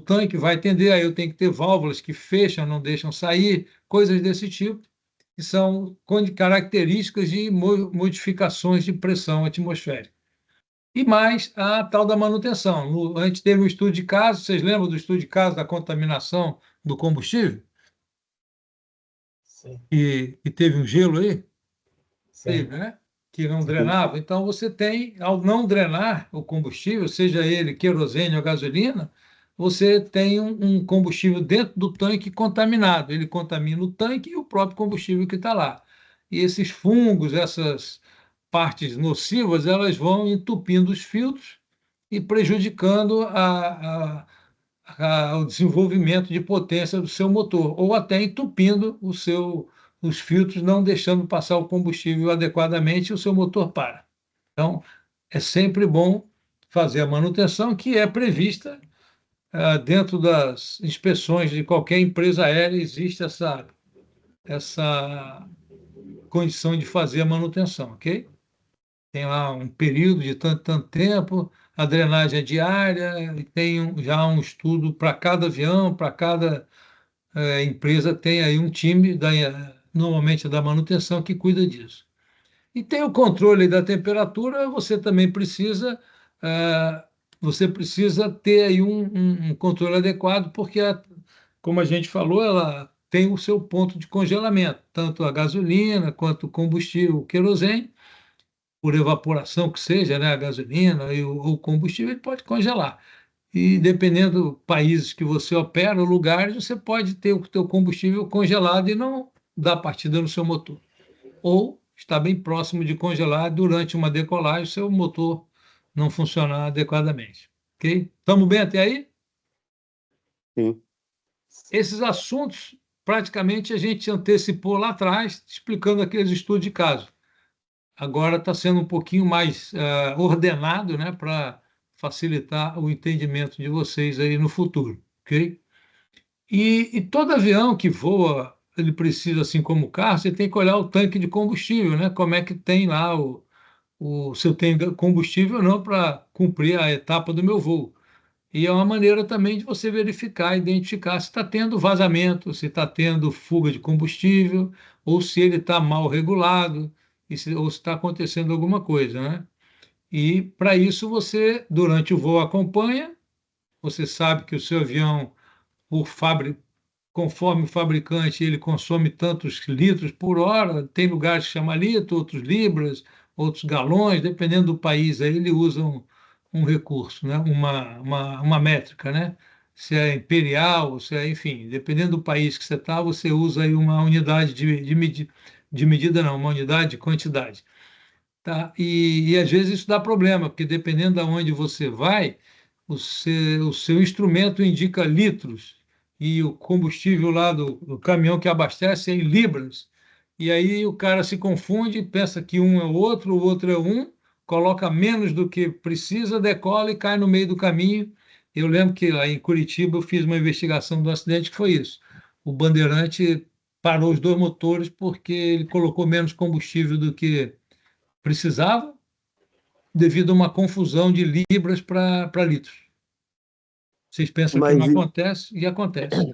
tanque, vai tender, aí eu tenho que ter válvulas que fecham, não deixam sair, coisas desse tipo, que são características de modificações de pressão atmosférica. E mais a tal da manutenção. Antes teve um estudo de caso, vocês lembram do estudo de caso da contaminação do combustível? Sim, E teve um gelo aí? sim. Teve, né? Que não drenava. Então, você tem, ao não drenar o combustível, seja ele querosene ou gasolina, você tem um combustível dentro do tanque contaminado. Ele contamina o tanque e o próprio combustível que está lá. E esses fungos, essas partes nocivas, elas vão entupindo os filtros e prejudicando o desenvolvimento de potência do seu motor, ou até entupindo os filtros, não deixando passar o combustível adequadamente e o seu motor para. Então, é sempre bom fazer a manutenção que é prevista dentro das inspeções de qualquer empresa aérea, existe essa condição de fazer a manutenção, ok? Tem lá um período de tanto tempo, a drenagem é diária, e tem já um estudo para cada avião, para cada empresa tem aí um time, normalmente da manutenção, que cuida disso. E tem o controle da temperatura, eh, você precisa ter aí um controle adequado, porque, como a gente falou, ela tem o seu ponto de congelamento, tanto a gasolina quanto o combustível, o querosene, por evaporação que seja, né, a gasolina e o combustível, ele pode congelar. E dependendo do país que você opera, lugares, você pode ter o teu combustível congelado e não dar partida no seu motor. Ou está bem próximo de congelar durante uma decolagem, seu motor não funcionar adequadamente. Ok? Estamos bem até aí? Sim. Esses assuntos, praticamente, a gente antecipou lá atrás, explicando aqueles estudos de caso. Agora está sendo um pouquinho mais ordenado, né, para facilitar o entendimento de vocês aí no futuro, ok? E todo avião que voa, ele precisa, assim como o carro, você tem que olhar o tanque de combustível, né? Como é que tem lá se eu tenho combustível ou não para cumprir a etapa do meu voo. E é uma maneira também de você verificar, identificar se está tendo vazamento, se está tendo fuga de combustível, ou se ele está mal regulado, ou se está acontecendo alguma coisa, né? E para isso você, durante o voo, acompanha, você sabe que o seu avião, por fábrica, conforme o fabricante, ele consome tantos litros por hora, tem lugares que chama litro, outros libras, outros galões, dependendo do país, aí ele usa um recurso, né? Uma métrica, né? Se é imperial, se é, enfim, dependendo do país que você está, você usa aí uma unidade de medida, não, uma unidade de quantidade. Tá? E às vezes isso dá problema, porque dependendo de onde você vai, o seu instrumento indica litros e o combustível lá do caminhão que abastece é em libras. E aí o cara se confunde, pensa que um é o outro é um, coloca menos do que precisa, decola e cai no meio do caminho. Eu lembro que lá em Curitiba eu fiz uma investigação do acidente que foi isso. O Bandeirante parou os dois motores porque ele colocou menos combustível do que precisava, devido a uma confusão de libras para litros. Vocês pensam que não Mas, acontece, e acontece.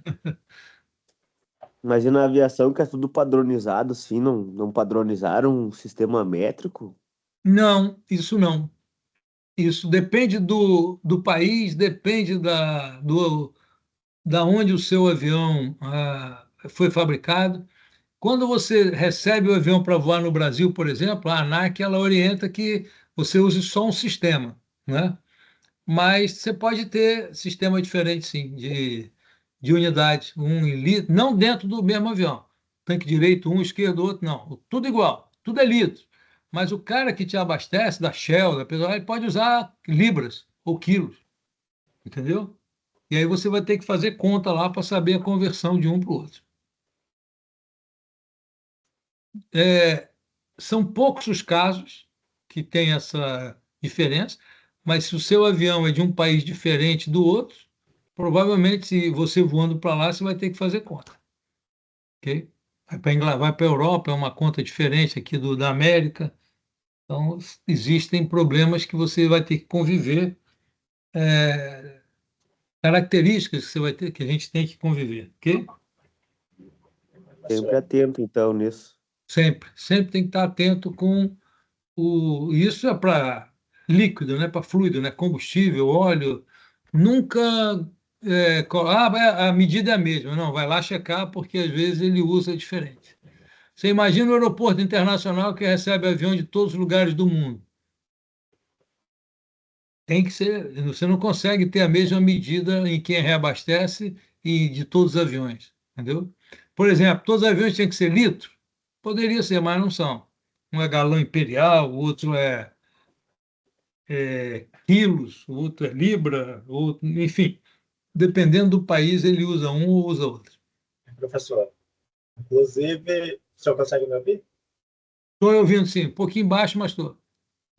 mas e na aviação, que é tudo padronizado, assim, não padronizaram um sistema métrico? Não, isso não. Isso depende do país, depende da onde o seu avião foi fabricado. Quando você recebe o avião para voar no Brasil, por exemplo, a ANAC ela orienta que você use só um sistema, né? Mas você pode ter sistema diferente, sim, de unidades, um em litro, não dentro do mesmo avião. Tanque direito, um, esquerdo, outro, não. Tudo igual, tudo é litro. Mas o cara que te abastece, da Shell, da Petrobras, ele pode usar libras ou quilos, entendeu? E aí você vai ter que fazer conta lá para saber a conversão de um para o outro. É, são poucos os casos que tem essa diferença, mas se o seu avião é de um país diferente do outro, provavelmente, se você voando para lá, você vai ter que fazer conta, ok? Vai para a Europa, é uma conta diferente aqui da América. Então, existem problemas que você vai ter que conviver, é, características que você vai ter, que a gente tem que conviver, ok? Sempre Professor, atento, então, nisso. Sempre, sempre tem que estar atento com isso é para líquido, né? Para fluido, né? Combustível, óleo. Nunca a medida é a mesma. Não, vai lá checar porque às vezes ele usa diferente. Você imagina o aeroporto internacional que recebe avião de todos os lugares do mundo. Tem que ser, você não consegue ter a mesma medida em quem reabastece e de todos os aviões, entendeu? Por exemplo, todos os aviões têm que ser litro? Poderia ser, mas não são. Um é galão imperial, o outro quilos, o outro é libra, outro, enfim, dependendo do país, ele usa um ou usa outro. professor, inclusive, o senhor consegue me ouvir? Estou ouvindo sim, um pouquinho baixo, mas estou.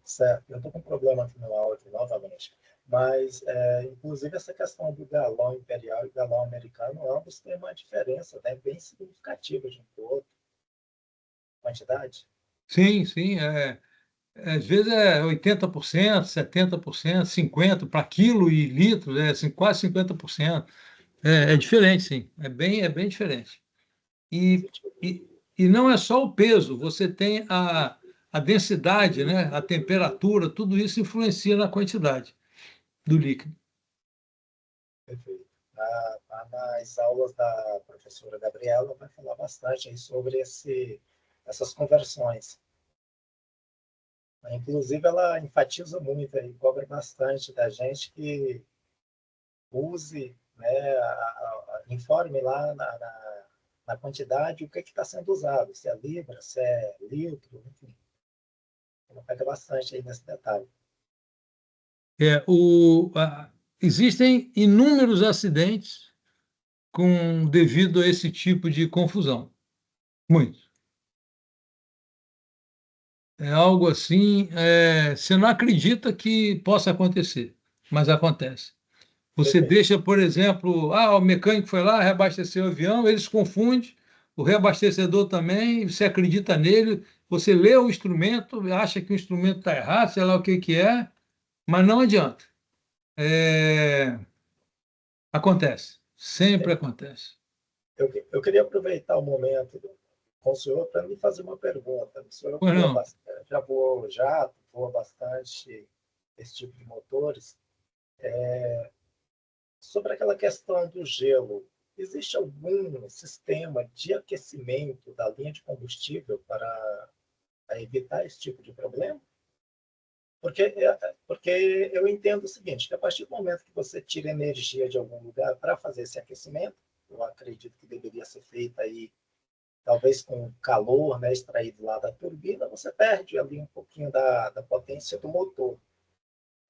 Certo, eu estou com um problema aqui no áudio novamente. Mas, inclusive, essa questão do galão imperial e galão americano, ambos têm uma diferença, né, bem significativa de um para o outro, quantidade. Sim, sim, às vezes é 80%, 70%, 50% para quilo e litro, assim, quase 50%. É diferente, sim, é bem diferente. E, e, e não é só o peso, você tem a densidade, né, a temperatura, tudo isso influencia na quantidade do líquido. Perfeito. Nas aulas da professora Gabriela, vai falar bastante aí sobre essas conversões. Inclusive, ela enfatiza muito e cobra bastante da gente que use, né, informe lá na quantidade o que está sendo usado, se é libra, se é litro, enfim. Ela pega bastante aí nesse detalhe. É, existem inúmeros acidentes devido a esse tipo de confusão. Muito. É algo assim, você não acredita que possa acontecer, mas acontece. Você Perfeito. deixa, por exemplo, o mecânico foi lá, reabasteceu o avião, ele se confunde, o reabastecedor também, você acredita nele, você lê o instrumento, acha que o instrumento está errado, sei lá o que que é, mas não adianta. É, acontece, sempre acontece. Eu queria aproveitar o momento com o senhor para lhe fazer uma pergunta. O senhor Pois voa não. bastante, já voou jato, voa bastante esse tipo de motores. Sobre aquela questão do gelo, existe algum sistema de aquecimento da linha de combustível para evitar esse tipo de problema? Porque eu entendo o seguinte, que a partir do momento que você tira energia de algum lugar para fazer esse aquecimento, eu acredito que deveria ser feito aí, talvez com calor, né, extraído lá da turbina, você perde ali um pouquinho da potência do motor.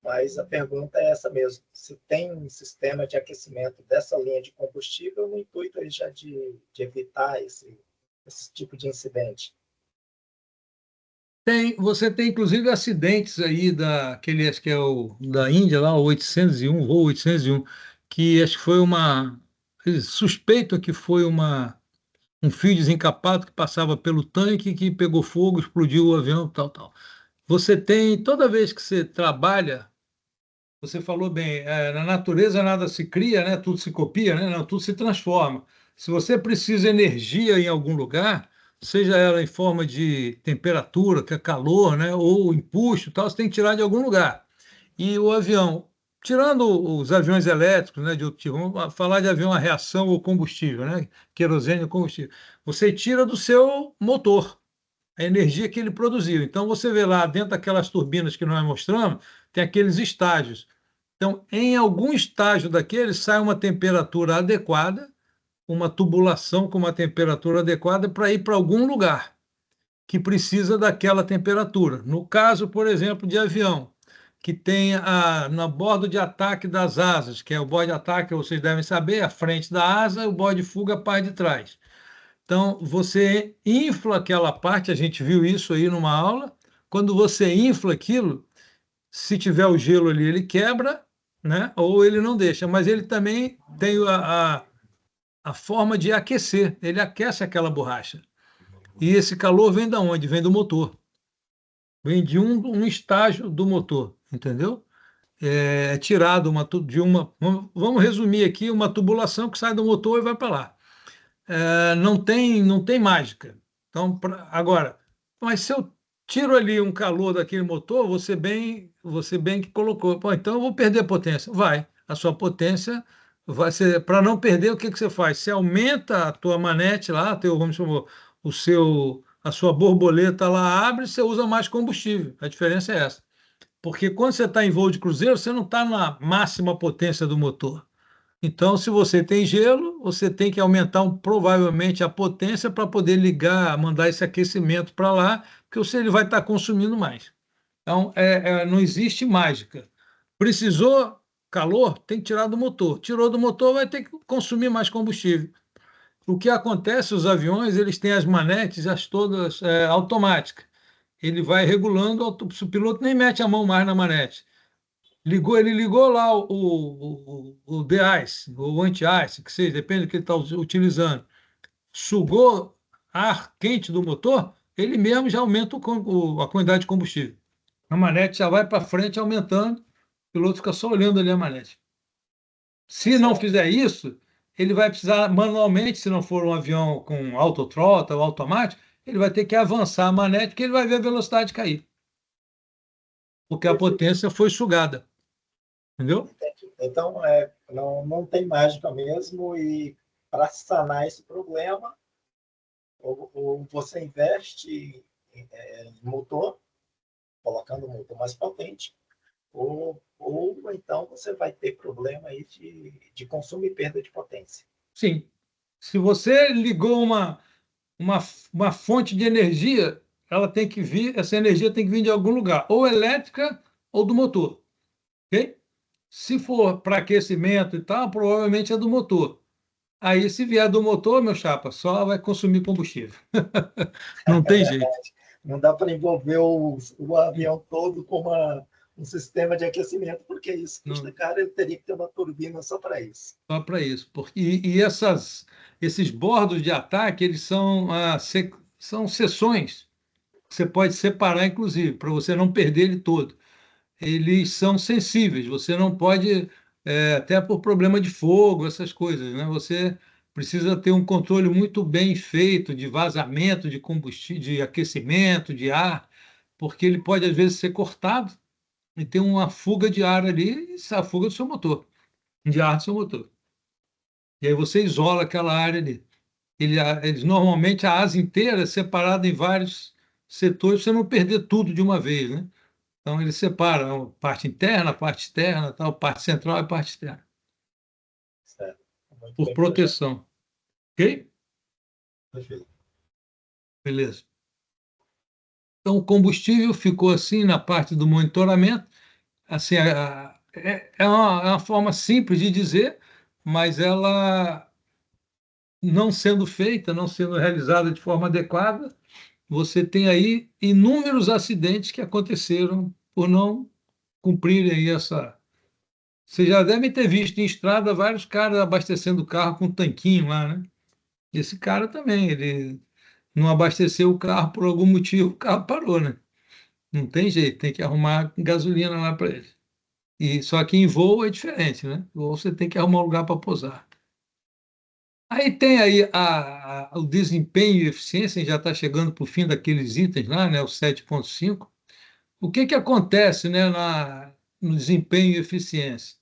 Mas a pergunta é essa mesmo, se tem um sistema de aquecimento dessa linha de combustível no intuito aí já de evitar esse tipo de incidente. Você tem, inclusive, acidentes aí daquele, acho que é o da Índia, lá, o 801, voo 801, que acho que foi suspeito que foi um fio desencapado que passava pelo tanque, que pegou fogo, explodiu o avião, tal, tal. Você tem, toda vez que você trabalha, você falou bem, na natureza nada se cria, né? Tudo se copia, né? Não, tudo se transforma. Se você precisa de energia em algum lugar, seja ela em forma de temperatura, que é calor, né? Ou empuxo, tal, você tem que tirar de algum lugar. E o avião, tirando os aviões elétricos, né, de outro tipo, vamos falar de avião a reação ou combustível, né? Querosene ou combustível. Você tira do seu motor a energia que ele produziu. Então, você vê lá dentro daquelas turbinas que nós mostramos, tem aqueles estágios. Então, em algum estágio daqueles, sai uma temperatura adequada, uma tubulação com uma temperatura adequada para ir para algum lugar que precisa daquela temperatura. No caso, por exemplo, de avião, que tem na bordo de ataque das asas, que é o bode de ataque, vocês devem saber, a frente da asa e o bode de fuga, a parte de trás. Então, você infla aquela parte, a gente viu isso aí numa aula. Quando você infla aquilo, se tiver o gelo ali, ele quebra, né? Ou ele não deixa. Mas ele também tem a forma de aquecer. Ele aquece aquela borracha. E esse calor vem da onde? Vem do motor. Vem de um estágio do motor, entendeu? É tirado de uma. Vamos resumir aqui: uma tubulação que sai do motor e vai para lá. Não tem mágica. Então, agora, mas se eu tiro ali um calor daquele motor, você bem que colocou. Pô, então eu vou perder potência. Vai. A sua potência vai ser. Para não perder, o que que você faz? Você aumenta a tua manete lá, vamos chamar, a sua borboleta lá abre, você usa mais combustível. A diferença é essa. Porque quando você está em voo de cruzeiro, você não está na máxima potência do motor. Então, se você tem gelo, você tem que aumentar provavelmente a potência para poder ligar, mandar esse aquecimento para lá, porque ele vai estar consumindo mais. Então, não existe mágica. Precisou calor, tem que tirar do motor. Tirou do motor, vai ter que consumir mais combustível. O que acontece, os aviões, eles têm as manetes todas automáticas. Ele vai regulando, o piloto nem mete a mão mais na manete. Ele ligou lá o de-ice, ou anti-ice, que seja, depende do que ele está utilizando. Sugou ar quente do motor, ele mesmo já aumenta a quantidade de combustível. A manete já vai para frente aumentando, o piloto fica só olhando ali a manete. Se não fizer isso, ele vai precisar manualmente, se não for um avião com autotrota ou automático, ele vai ter que avançar a manete, porque ele vai ver a velocidade cair. Porque a potência foi sugada. Entendeu? Então, não tem mágica mesmo, e para sanar esse problema, ou você investe em motor, colocando um motor mais potente, ou então você vai ter problema aí de consumo e perda de potência. Sim. Se você ligou uma fonte de energia, essa energia tem que vir de algum lugar, ou elétrica ou do motor. Ok? Se for para aquecimento e tal, provavelmente é do motor. Aí, se vier do motor, meu chapa, só vai consumir combustível. Não tem jeito. Não dá para envolver o avião todo com um sistema de aquecimento, porque isso custa caro, ele teria que ter uma turbina só para isso. Só para isso. E esses bordos de ataque, eles são seções que você pode separar, inclusive, para você não perder ele todo. Eles são sensíveis, você não pode, até por problema de fogo, essas coisas, né? Você precisa ter um controle muito bem feito de vazamento de combustível, de aquecimento, de ar, porque ele pode, às vezes, ser cortado e ter uma fuga de ar ali, e a fuga do seu motor, de ar do seu motor. E aí você isola aquela área ali. Normalmente a asa inteira é separada em vários setores, para você não perder tudo de uma vez, né? Então ele separa a parte interna, a parte externa, tal, parte central e a parte externa, Certo. Muito por bem projetado. proteção. Ok? Perfeito. Beleza. Então o combustível ficou assim na parte do monitoramento. Assim, é uma forma simples de dizer, mas ela não sendo feita, não sendo realizada de forma adequada, você tem aí inúmeros acidentes que aconteceram por não cumprirem aí essa. Vocês já devem ter visto em estrada vários caras abastecendo o carro com um tanquinho lá, né? Esse cara também, ele não abasteceu o carro por algum motivo, o carro parou, né? Não tem jeito, tem que arrumar gasolina lá para ele. E só que em voo é diferente, né? Voo você tem que arrumar um lugar para pousar. Aí tem aí o desempenho e eficiência, já está chegando para o fim daqueles itens lá, né? O 7.5. O que acontece, né, no desempenho e eficiência?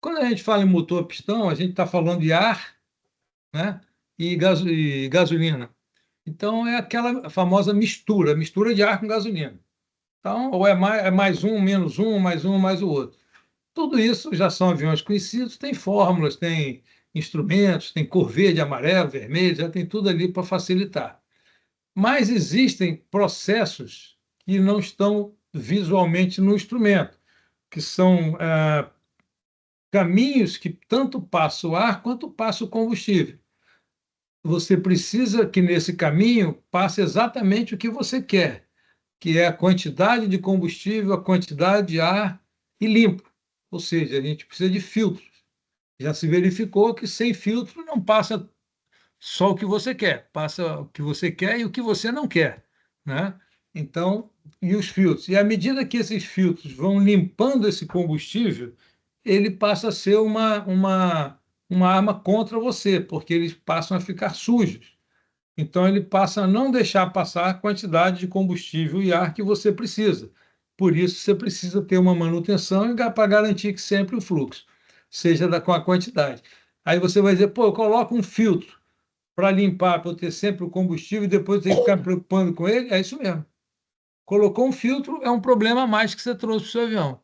Quando a gente fala em motor a pistão, a gente está falando de ar, né, e gasolina. Então, é aquela famosa mistura de ar com gasolina. Então, ou é mais um, menos um, mais o outro. Tudo isso já são aviões conhecidos, tem fórmulas, tem instrumentos, tem cor verde, amarelo, vermelho, já tem tudo ali para facilitar. Mas existem processos que não estão visualmente no instrumento, que são caminhos que tanto passa o ar quanto passa o combustível. Você precisa que nesse caminho passe exatamente o que você quer, que é a quantidade de combustível, a quantidade de ar e limpo. Ou seja, a gente precisa de filtros. Já se verificou que sem filtro não passa só o que você quer, passa o que você quer e o que você não quer, né? Então, e os filtros. E à medida que esses filtros vão limpando esse combustível, ele passa a ser uma arma contra você, porque eles passam a ficar sujos. Então, ele passa a não deixar passar a quantidade de combustível e ar que você precisa. Por isso, você precisa ter uma manutenção para garantir que sempre o fluxo seja com a quantidade. Aí você vai dizer, pô, eu coloco um filtro para limpar, para eu ter sempre o combustível e depois ter que ficar me preocupando com ele. É isso mesmo. Colocou um filtro, é um problema a mais que você trouxe para o seu avião.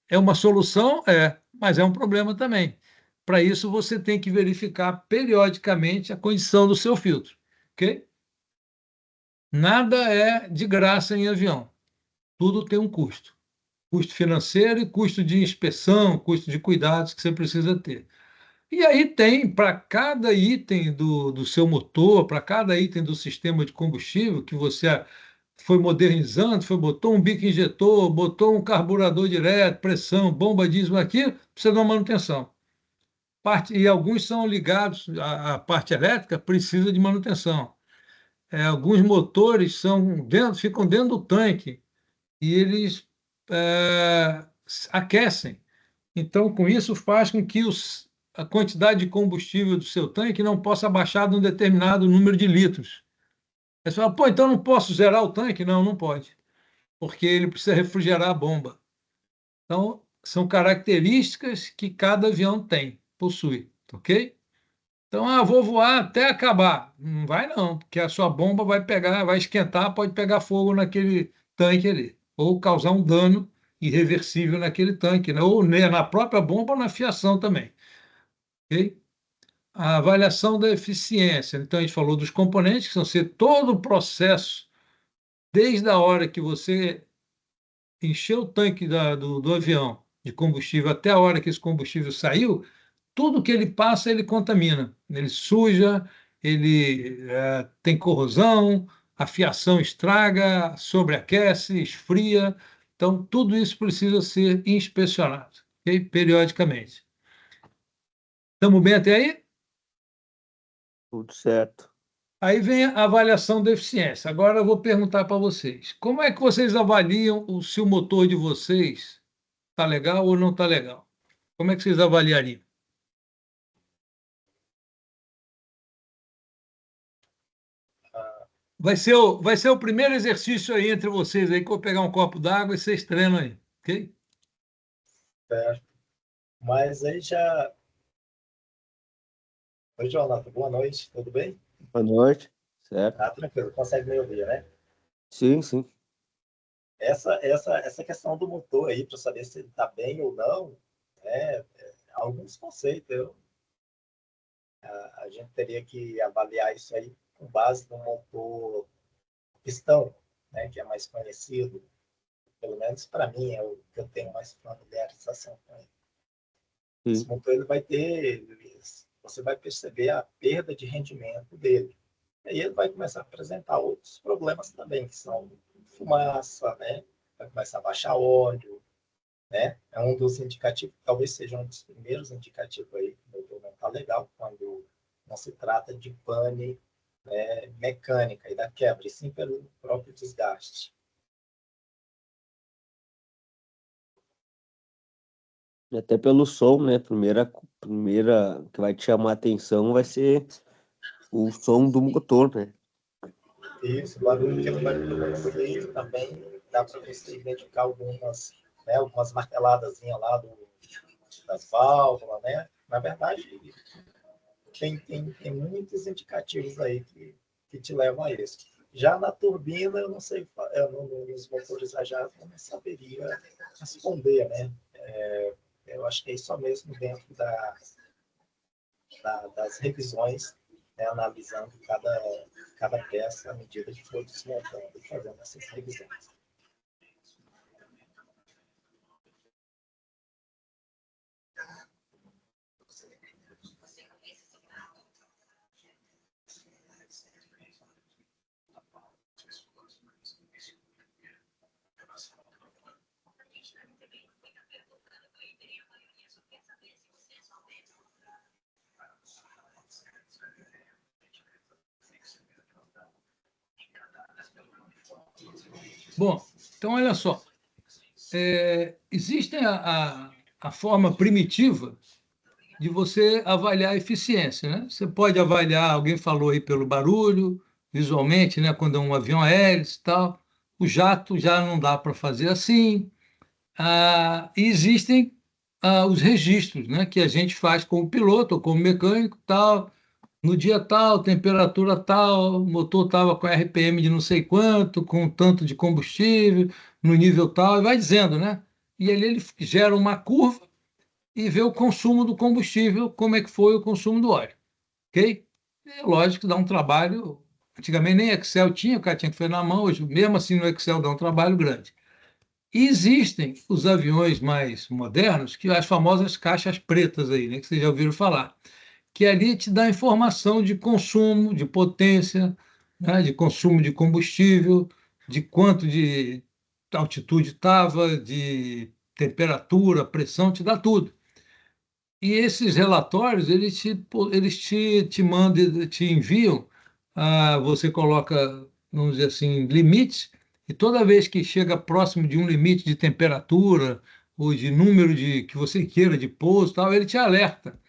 É uma solução? É, mas é um problema também. Para isso, você tem que verificar periodicamente a condição do seu filtro, ok? Nada é de graça em avião. Tudo tem um custo. Custo financeiro e custo de inspeção, custo de cuidados que você precisa ter. E aí tem, para cada item do seu motor, para cada item do sistema de combustível que você foi modernizando, botou um bico injetor, botou um carburador direto, pressão, bomba diesel, aquilo, precisa de uma manutenção. E alguns são ligados à parte elétrica, precisa de manutenção. Alguns motores ficam dentro do tanque e eles é, aquecem. Então, com isso, faz com que a quantidade de combustível do seu tanque não possa baixar de um determinado número de litros. Aí você fala, pô, então não posso zerar o tanque? Não, não pode, porque ele precisa refrigerar a bomba. Então, são características que cada avião possui, ok? Então, vou voar até acabar. Não vai não, porque a sua bomba vai pegar, vai esquentar, pode pegar fogo naquele tanque ali, ou causar um dano irreversível naquele tanque, né? Ou na própria bomba ou na fiação também. Ok? A avaliação da eficiência. Então, a gente falou dos componentes, que são ser todo o processo, desde a hora que você encheu o tanque do avião de combustível até a hora que esse combustível saiu, tudo que ele passa, ele contamina. Ele suja, ele tem corrosão, a fiação estraga, sobreaquece, esfria. Então, tudo isso precisa ser inspecionado, okay? Periodicamente. Estamos bem até aí? Tudo certo. Aí vem a avaliação da eficiência. Agora eu vou perguntar para vocês: como é que vocês avaliam se o motor de vocês está legal ou não está legal? Como é que vocês avaliariam? Vai ser o primeiro exercício aí entre vocês aí, que eu vou pegar um copo d'água e vocês treinam aí, ok? Certo. Mas aí já Oi, Jonathan, boa noite, tudo bem? Boa noite. Certo? Tá tranquilo, consegue me ouvir, né? Sim, sim. Essa questão do motor aí, para saber se ele está bem ou não, alguns conceitos. A gente teria que avaliar isso aí com base no motor pistão, né, que é mais conhecido, pelo menos para mim, é o que eu tenho mais familiarização com ele. Esse Sim. motor ele vai ter, você vai perceber a perda de rendimento dele. E aí ele vai começar a apresentar outros problemas também, que são fumaça, né? Vai começar a baixar óleo, né? É um dos indicativos, talvez seja um dos primeiros indicativos aí que o motor não está legal, quando não se trata de pane, né, mecânica e da quebra, e sim pelo próprio desgaste. E até pelo som, né? Primeira que vai te chamar a atenção vai ser o som do motor, né? Isso, o barulho que ele vai produzir também dá para você identificar algumas marteladazinhas lá das válvulas, né? Na verdade, tem muitos indicativos aí que te levam a isso. Já na turbina, eu não sei, nos motores a jato, eu não saberia responder, né? Eu acho que é só mesmo dentro das revisões, né, analisando cada peça à medida que for desmontando e fazendo essas revisões. Bom, então olha só. Existe a forma primitiva de você avaliar a eficiência, né? Você pode avaliar, alguém falou aí pelo barulho, visualmente, né? Quando é um avião aéreo e tal. O jato já não dá para fazer assim. E existem os registros, né? Que a gente faz com o piloto ou com o mecânico, tal. No dia tal, temperatura tal, o motor estava com RPM de não sei quanto, com tanto de combustível, no nível tal, e vai dizendo, né? E ali ele gera uma curva e vê o consumo do combustível, como é que foi o consumo do óleo, ok? É lógico que dá um trabalho, antigamente nem Excel tinha, o cara tinha que fazer na mão, hoje mesmo assim no Excel dá um trabalho grande. E existem os aviões mais modernos, que as famosas caixas pretas aí, né, que vocês já ouviram falar, que ali te dá informação de consumo, de potência, né, de consumo de combustível, de quanto de altitude estava, de temperatura, pressão, te dá tudo. E esses relatórios, eles te mandam, te enviam, você coloca, vamos dizer assim, limites, e toda vez que chega próximo de um limite de temperatura ou de número de que você queira de pouso, tal, ele te alerta.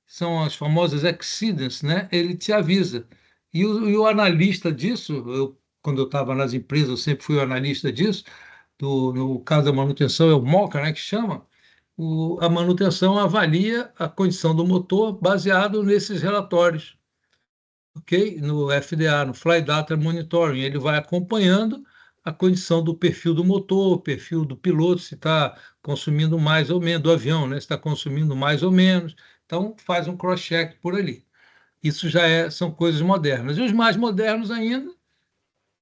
São as famosas exceedance, né? Ele te avisa. E o analista disso, quando eu estava nas empresas, eu sempre fui o analista disso, no caso da manutenção, é o MOCA, né, que chama. A manutenção avalia a condição do motor baseado nesses relatórios, ok? No FDA, no Flight Data Monitoring. Ele vai acompanhando a condição do perfil do motor, o perfil do piloto, se está consumindo mais ou menos, do avião, né? Se está consumindo mais ou menos. Então, faz um cross-check por ali. Isso já são coisas modernas. E os mais modernos ainda,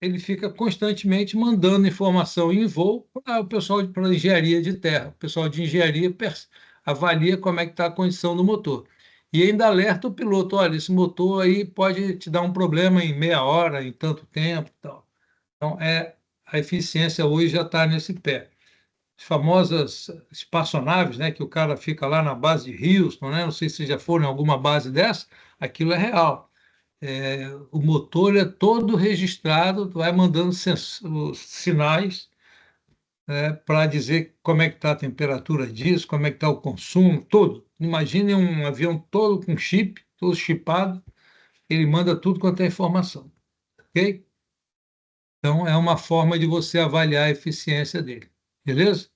ele fica constantemente mandando informação em voo para o pessoal para a engenharia de terra. O pessoal de engenharia avalia como é que está a condição do motor. E ainda alerta o piloto, olha, esse motor aí pode te dar um problema em meia hora, em tanto tempo, tal. Então, a eficiência hoje já está nesse pé. As famosas espaçonaves, né, que o cara fica lá na base de Houston, né, não sei se já foram em alguma base dessa, aquilo é real. O motor é todo registrado, vai mandando os sinais, para dizer como é que está a temperatura disso, como é que está o consumo, todo. Imagine um avião todo com chip, todo chipado, ele manda tudo quanto é informação, ok? Então, é uma forma de você avaliar a eficiência dele, beleza?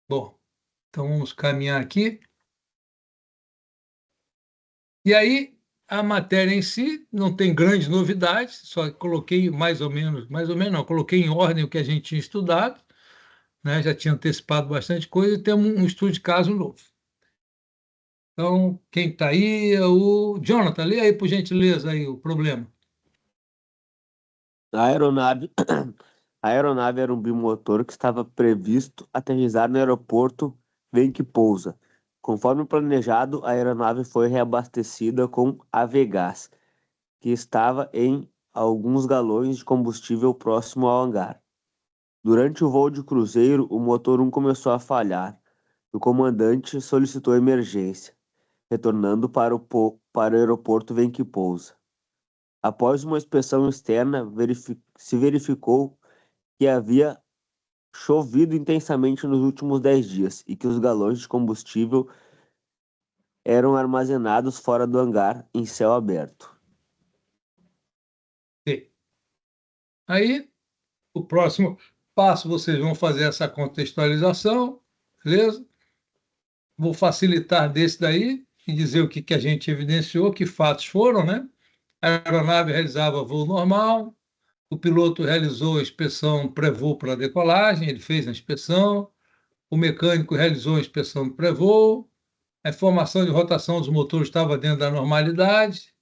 Bom, então vamos caminhar aqui. E aí, a matéria em si não tem grandes novidades, só coloquei mais ou menos não, coloquei em ordem o que a gente tinha estudado, né? Já tinha antecipado bastante coisa e temos um estudo de caso novo. Então, quem está aí é o Jonathan. Lê aí, por gentileza, aí, o problema. A aeronave, a aeronave era um bimotor que estava previsto aterrissar no aeroporto Venque Pousa. Conforme planejado, a aeronave foi reabastecida com Avegás, que estava em alguns galões de combustível próximo ao hangar. Durante o voo de cruzeiro, o motor 1 começou a falhar. O comandante solicitou emergência, retornando para o aeroporto Venque Pousa. Após uma inspeção externa, se verificou que havia chovido intensamente nos últimos 10 dias e que os galões de combustível eram armazenados fora do hangar em céu aberto. Ok. Aí, o próximo passo, vocês vão fazer essa contextualização, beleza? Vou facilitar desse daí e dizer o que a gente evidenciou, que fatos foram, né? A aeronave realizava voo normal, o piloto realizou a inspeção pré-voo para a decolagem, ele fez a inspeção, o mecânico realizou a inspeção do pré-voo, a informação de rotação dos motores estava dentro da normalidade,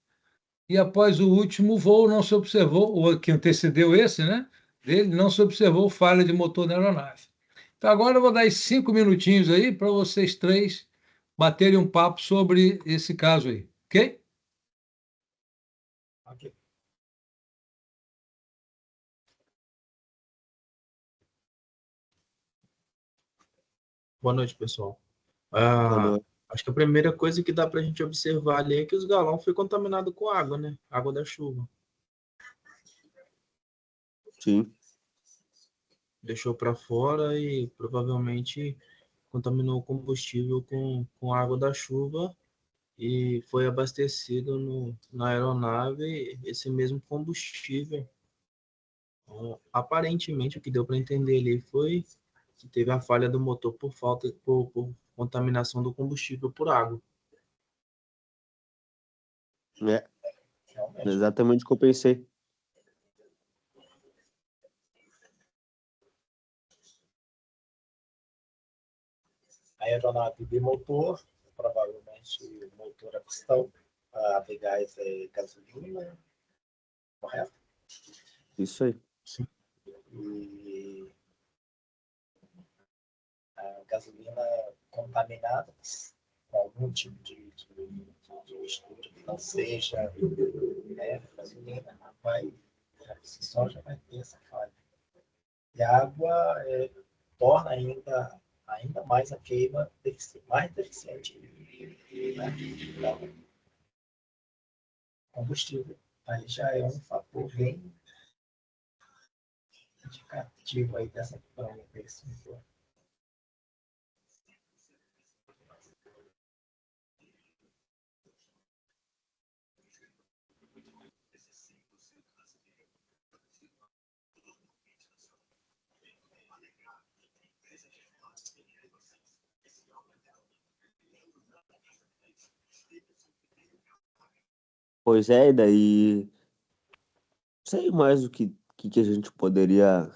e após o último voo não se observou, o que antecedeu esse, né? Dele, não se observou falha de motor na aeronave. Então agora eu vou dar 5 minutinhos aí para vocês três baterem um papo sobre esse caso aí, ok? Ok. Boa noite, pessoal. Boa Ah, noite. acho que a primeira coisa que dá para a gente observar ali é que os galões foi contaminado com água, né? Água da chuva. Sim, Deixou para fora e provavelmente contaminou o combustível com água da chuva e foi abastecido na aeronave esse mesmo combustível. Então, aparentemente, o que deu para entender ali foi que teve a falha do motor por contaminação do combustível por água. é Realmente. exatamente o que eu pensei. A aeronave bimotor, provavelmente o motor a pistão, a gás é gasolina, correto? Isso aí. E a gasolina contaminada com algum tipo de mistura que não seja, né, gasolina, vai, só já vai ter essa falha. E a água torna ainda mais a queima mais deficiente, né? Então, combustível aí já é um fator bem indicativo aí dessa campanha desse motor. Pois é, e daí sei mais o que a gente poderia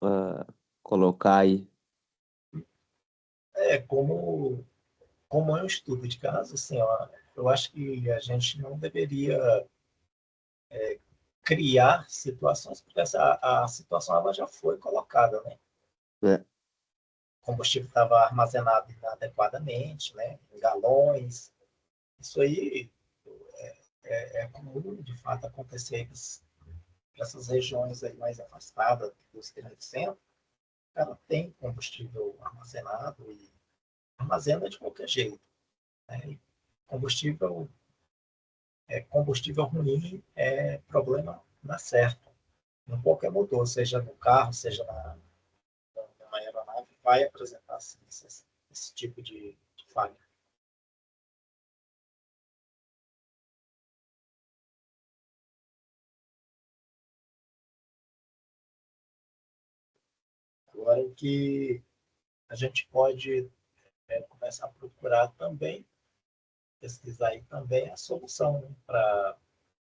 ah, colocar aí. Como é um estudo de caso, assim, ó, eu acho que a gente não deveria criar situações, porque a situação ela já foi colocada, né? Né? O combustível estava armazenado inadequadamente, né? Em galões. Isso aí é comum, de fato, acontecer nessas regiões aí mais afastadas dos grandes centros. Ela tem combustível armazenado e armazena de qualquer jeito, né? E combustível ruim é problema na certa. Em qualquer motor, seja no carro, seja numa aeronave, vai apresentar assim, esse tipo de falha. Agora, o que a gente pode começar a procurar também, pesquisar aí também a solução, né,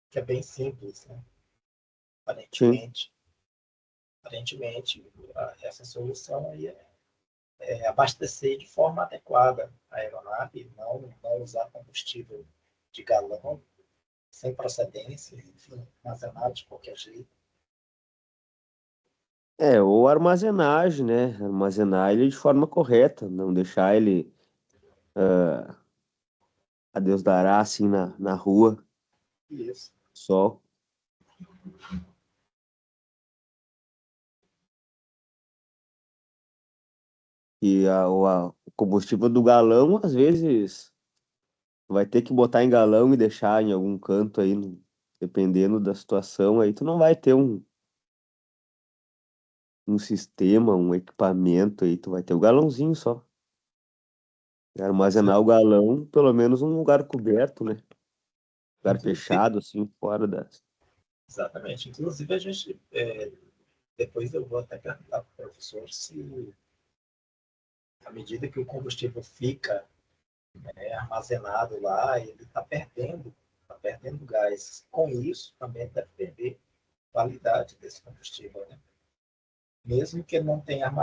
que é bem simples, né? Sim. Aparentemente, essa solução aí é abastecer de forma adequada a aeronave, não usar combustível de galão, sem procedência, enfim, armazenado de qualquer jeito. Ou armazenagem, né? Armazenar ele de forma correta, não deixar ele a Deus dará assim na rua, Isso. só. E o combustível do galão, às vezes, vai ter que botar em galão e deixar em algum canto aí, dependendo da situação, aí tu não vai ter um sistema, um equipamento aí, tu vai ter o galãozinho só. E armazenar o galão, pelo menos num lugar coberto, né? Lugar fechado, assim, fora das. Exatamente. Inclusive, a gente, depois eu vou até perguntar para o professor se, à medida que o combustível fica armazenado lá, ele está perdendo gás. Com isso, também deve perder qualidade desse combustível, né? Mesmo que ele não tenha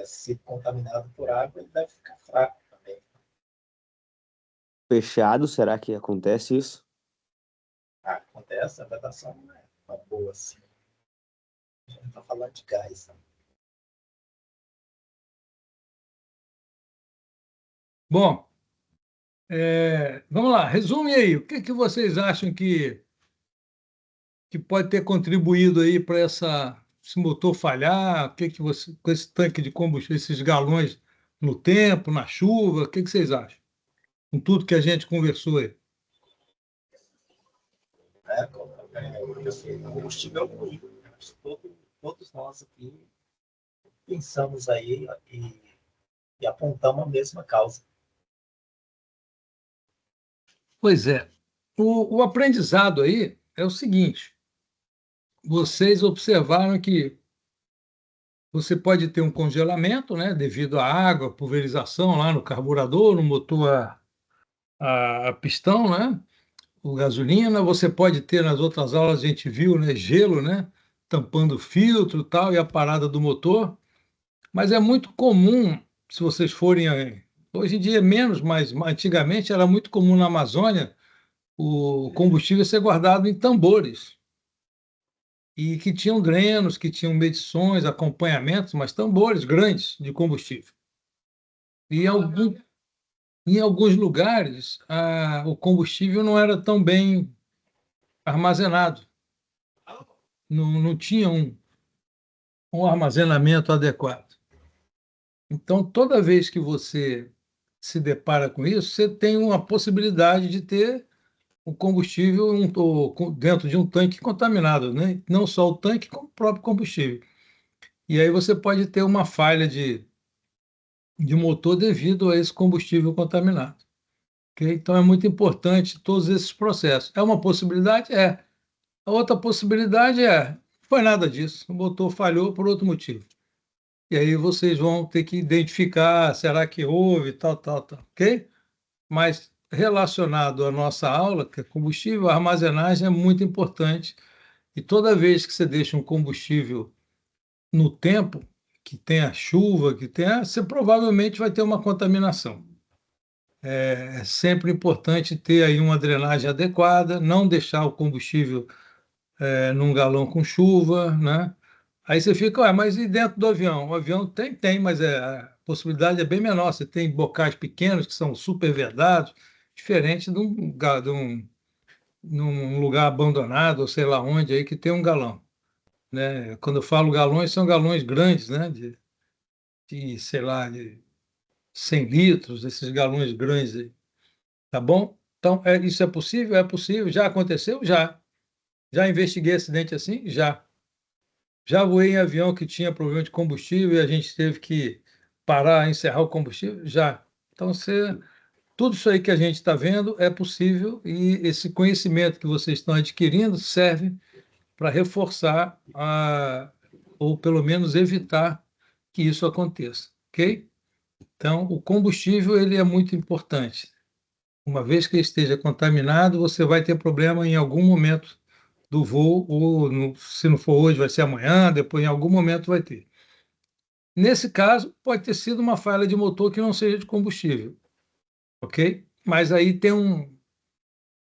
sido contaminado por água, ele deve ficar fraco também. Fechado, será que acontece isso? Acontece, a vedação não é uma boa assim. A gente está falando de gás. Né? Bom, vamos lá, resume aí. O que vocês acham que pode ter contribuído aí para esse motor falhar? O que você, com esse tanque de combustível, esses galões no tempo, na chuva, o que vocês acham? Com tudo que a gente conversou aí. O combustível é ruim. Todos nós aqui pensamos aí e apontamos a mesma causa. Pois é. O aprendizado aí é o seguinte: vocês observaram que você pode ter um congelamento, né, devido à água, pulverização lá no carburador, no motor a pistão, né, o gasolina. Você pode ter, nas outras aulas a gente viu, né, gelo, né, tampando o filtro e tal, e a parada do motor. Mas é muito comum, se vocês forem, hoje em dia é menos, mas antigamente era muito comum na Amazônia o combustível ser guardado em tambores e que tinham drenos, que tinham medições, acompanhamentos, mas tambores grandes de combustível. E em alguns lugares o combustível não era tão bem armazenado, não tinha um armazenamento adequado. Então, toda vez que você se depara com isso, você tem uma possibilidade de ter o combustível dentro de um tanque contaminado, né? Não só o tanque, como o próprio combustível. E aí você pode ter uma falha de motor devido a esse combustível contaminado. Okay? Então é muito importante todos esses processos. É uma possibilidade? É. A outra possibilidade não foi nada disso. O motor falhou por outro motivo. E aí vocês vão ter que identificar, será que houve, tal, ok? Mas relacionado à nossa aula, que é combustível, a armazenagem é muito importante. E toda vez que você deixa um combustível no tempo, que tenha chuva, você provavelmente vai ter uma contaminação. É sempre importante ter aí uma drenagem adequada, não deixar o combustível num galão com chuva, né? Aí você fica, mas e dentro do avião? O avião tem, mas a possibilidade é bem menor. Você tem bocais pequenos que são super vedados, diferente num lugar abandonado, ou sei lá onde, aí que tem um galão, né? Quando eu falo galões, são galões grandes, né? Sei lá, de 100 litros, esses galões grandes aí, tá bom? Então, isso é possível? É possível. Já aconteceu? Já. Já investiguei acidente assim? Já. Já voei em avião que tinha problema de combustível e a gente teve que parar, encerrar o combustível? Já. Então, tudo isso aí que a gente está vendo é possível e esse conhecimento que vocês estão adquirindo serve para reforçar ou pelo menos evitar que isso aconteça, ok? Então, o combustível ele é muito importante. Uma vez que ele esteja contaminado, você vai ter problema em algum momento do voo, ou se não for hoje, vai ser amanhã, depois em algum momento vai ter. Nesse caso, pode ter sido uma falha de motor que não seja de combustível, ok? Mas aí tem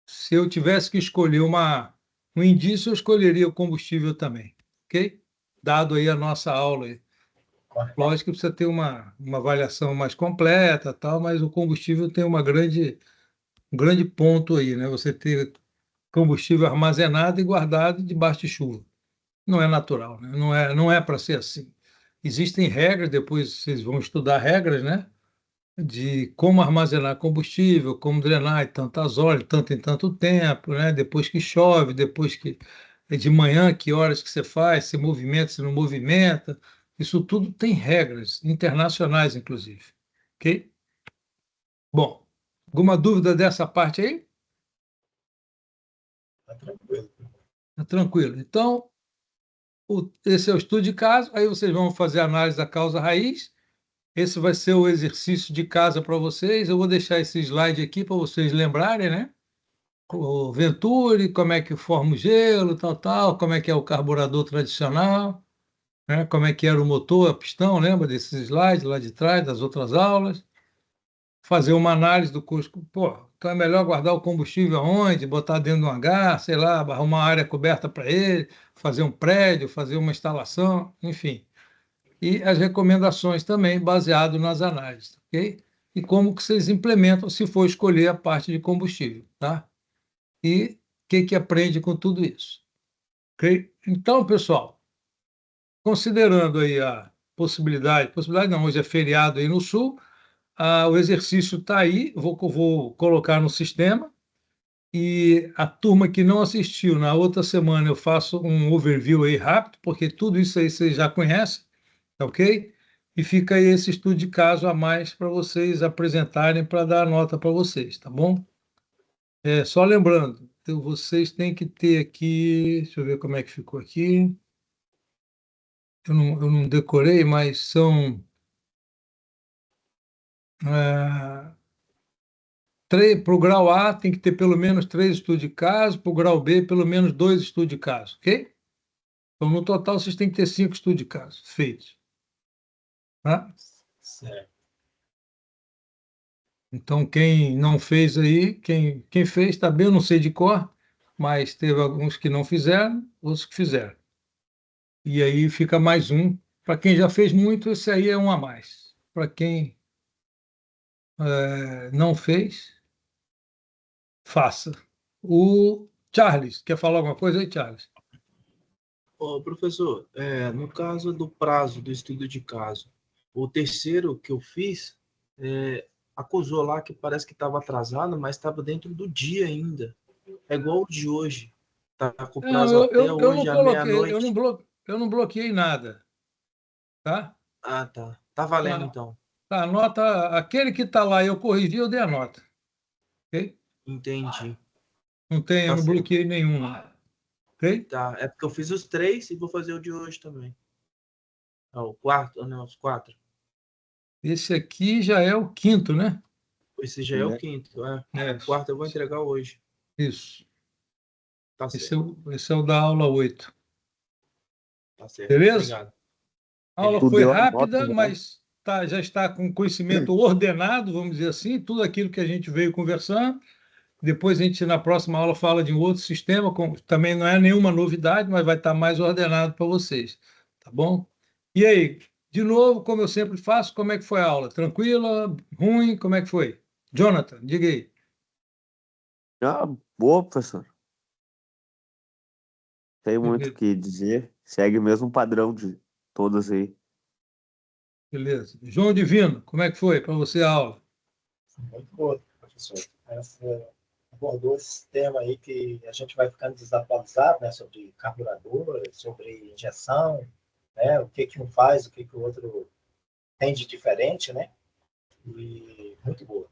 se eu tivesse que escolher um indício, eu escolheria o combustível também, ok? Dado aí a nossa aula aí. Lógico que precisa ter uma avaliação mais completa, tal, mas o combustível tem um grande ponto aí, né? Você ter combustível armazenado e guardado debaixo de chuva. Não é natural, né? Não é para ser assim. Existem regras, depois vocês vão estudar regras, né? De como armazenar combustível, como drenar em tantas horas, tanto em tanto tempo, né? Depois que chove, depois que é de manhã, que horas que você faz, se movimenta, se não movimenta. Isso tudo tem regras internacionais, inclusive. Ok? Bom, alguma dúvida dessa parte aí? Tá tranquilo. Tá tranquilo. Então, esse é o estudo de caso. Aí vocês vão fazer a análise da causa raiz. Esse vai ser o exercício de casa para vocês. Eu vou deixar esse slide aqui para vocês lembrarem, né? O Venturi, como é que forma o gelo, tal, como é que é o carburador tradicional, né? Como é que era o motor, a pistão, lembra desses slides lá de trás, das outras aulas? Fazer uma análise do custo. Pô, então é melhor guardar o combustível aonde? Botar dentro de um hangar, sei lá, arrumar uma área coberta para ele, fazer um prédio, fazer uma instalação, enfim. E as recomendações também, baseado nas análises, ok? E como que vocês implementam se for escolher a parte de combustível, tá? E o que aprende com tudo isso, ok? Então, pessoal, considerando aí a possibilidade não, hoje é feriado aí no Sul, o exercício está aí, vou colocar no sistema, e a turma que não assistiu, na outra semana eu faço um overview aí rápido, porque tudo isso aí vocês já conhecem, tá ok? E fica aí esse estudo de caso a mais para vocês apresentarem para dar nota para vocês, tá bom? Só lembrando, então vocês têm que ter aqui, deixa eu ver como é que ficou aqui. Eu não decorei, mas são para o grau A tem que ter pelo menos 3 estudos de caso, para o grau B pelo menos 2 estudos de caso, ok? Então, no total, vocês têm que ter 5 estudos de caso feitos. Tá? Certo. Então, quem não fez aí, quem fez, está bem, eu não sei de cor, mas teve alguns que não fizeram, outros que fizeram. E aí fica mais um. Para quem já fez muito, esse aí é um a mais. Para quem não fez, faça. O Charles, quer falar alguma coisa aí, Charles? Ô, professor, no caso do prazo do estudo de caso, o terceiro que eu fiz acusou lá que parece que estava atrasado, mas estava dentro do dia ainda. É igual o de hoje. Tá com Não, prazo até eu não hoje, à coloquei, meia-noite. eu não bloqueei nada, tá? Ah, tá. Tá valendo, Tá, então. tá, a nota, aquele que está lá, eu corrigi, eu dei a nota, ok? Entendi. Não tem, eu Tá não certo. bloqueei nenhum, não, ok? Tá. É porque eu fiz os 3 e vou fazer o de hoje também. O quarto, não, os 4. Esse aqui já é o quinto, né? Esse já é o 5º. É, O quarto eu vou entregar hoje. isso. Tá Esse é certo. esse é o da aula 8. Tá certo. Beleza? Obrigado. A aula Tu foi deu a nota, rápida, né? mas já está com conhecimento ordenado, vamos dizer assim, tudo aquilo que a gente veio conversando. Depois a gente, na próxima aula, fala de um outro sistema, também não é nenhuma novidade, mas vai estar mais ordenado para vocês, tá bom? E aí, de novo, como eu sempre faço, como é que foi a aula? Tranquila? Ruim? Como é que foi? Jonathan, diga aí. Ah, boa, professor. Tem muito o Beleza. que dizer. Segue o mesmo padrão de todas aí. Beleza. João Divino, como é que foi para você a aula? Muito boa, professor. Abordou esse tema aí que a gente vai ficando desatualizado, né, sobre carburador, sobre injeção, né, o que um faz, o que o outro tem de diferente, né? E muito boa.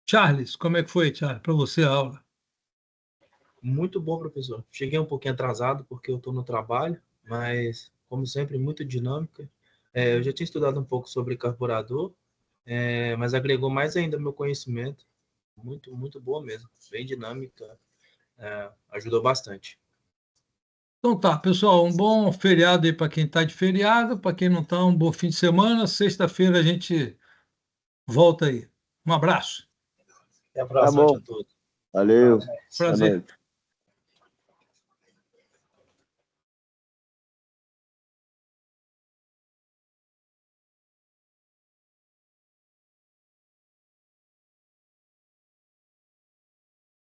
Charles, como é que foi, Charles, para você a aula? Muito bom, professor. Cheguei um pouquinho atrasado porque eu estou no trabalho, mas, como sempre, muito dinâmica. Eu já tinha estudado um pouco sobre carburador, mas agregou mais ainda meu conhecimento. Muito, muito boa mesmo. Bem dinâmica, ajudou bastante. Então tá, pessoal, um bom feriado aí para quem está de feriado, para quem não está, um bom fim de semana. Sexta-feira a gente volta aí. Um abraço. Até a Tá próxima. bom. A todos. Valeu. Tchau. Prazer.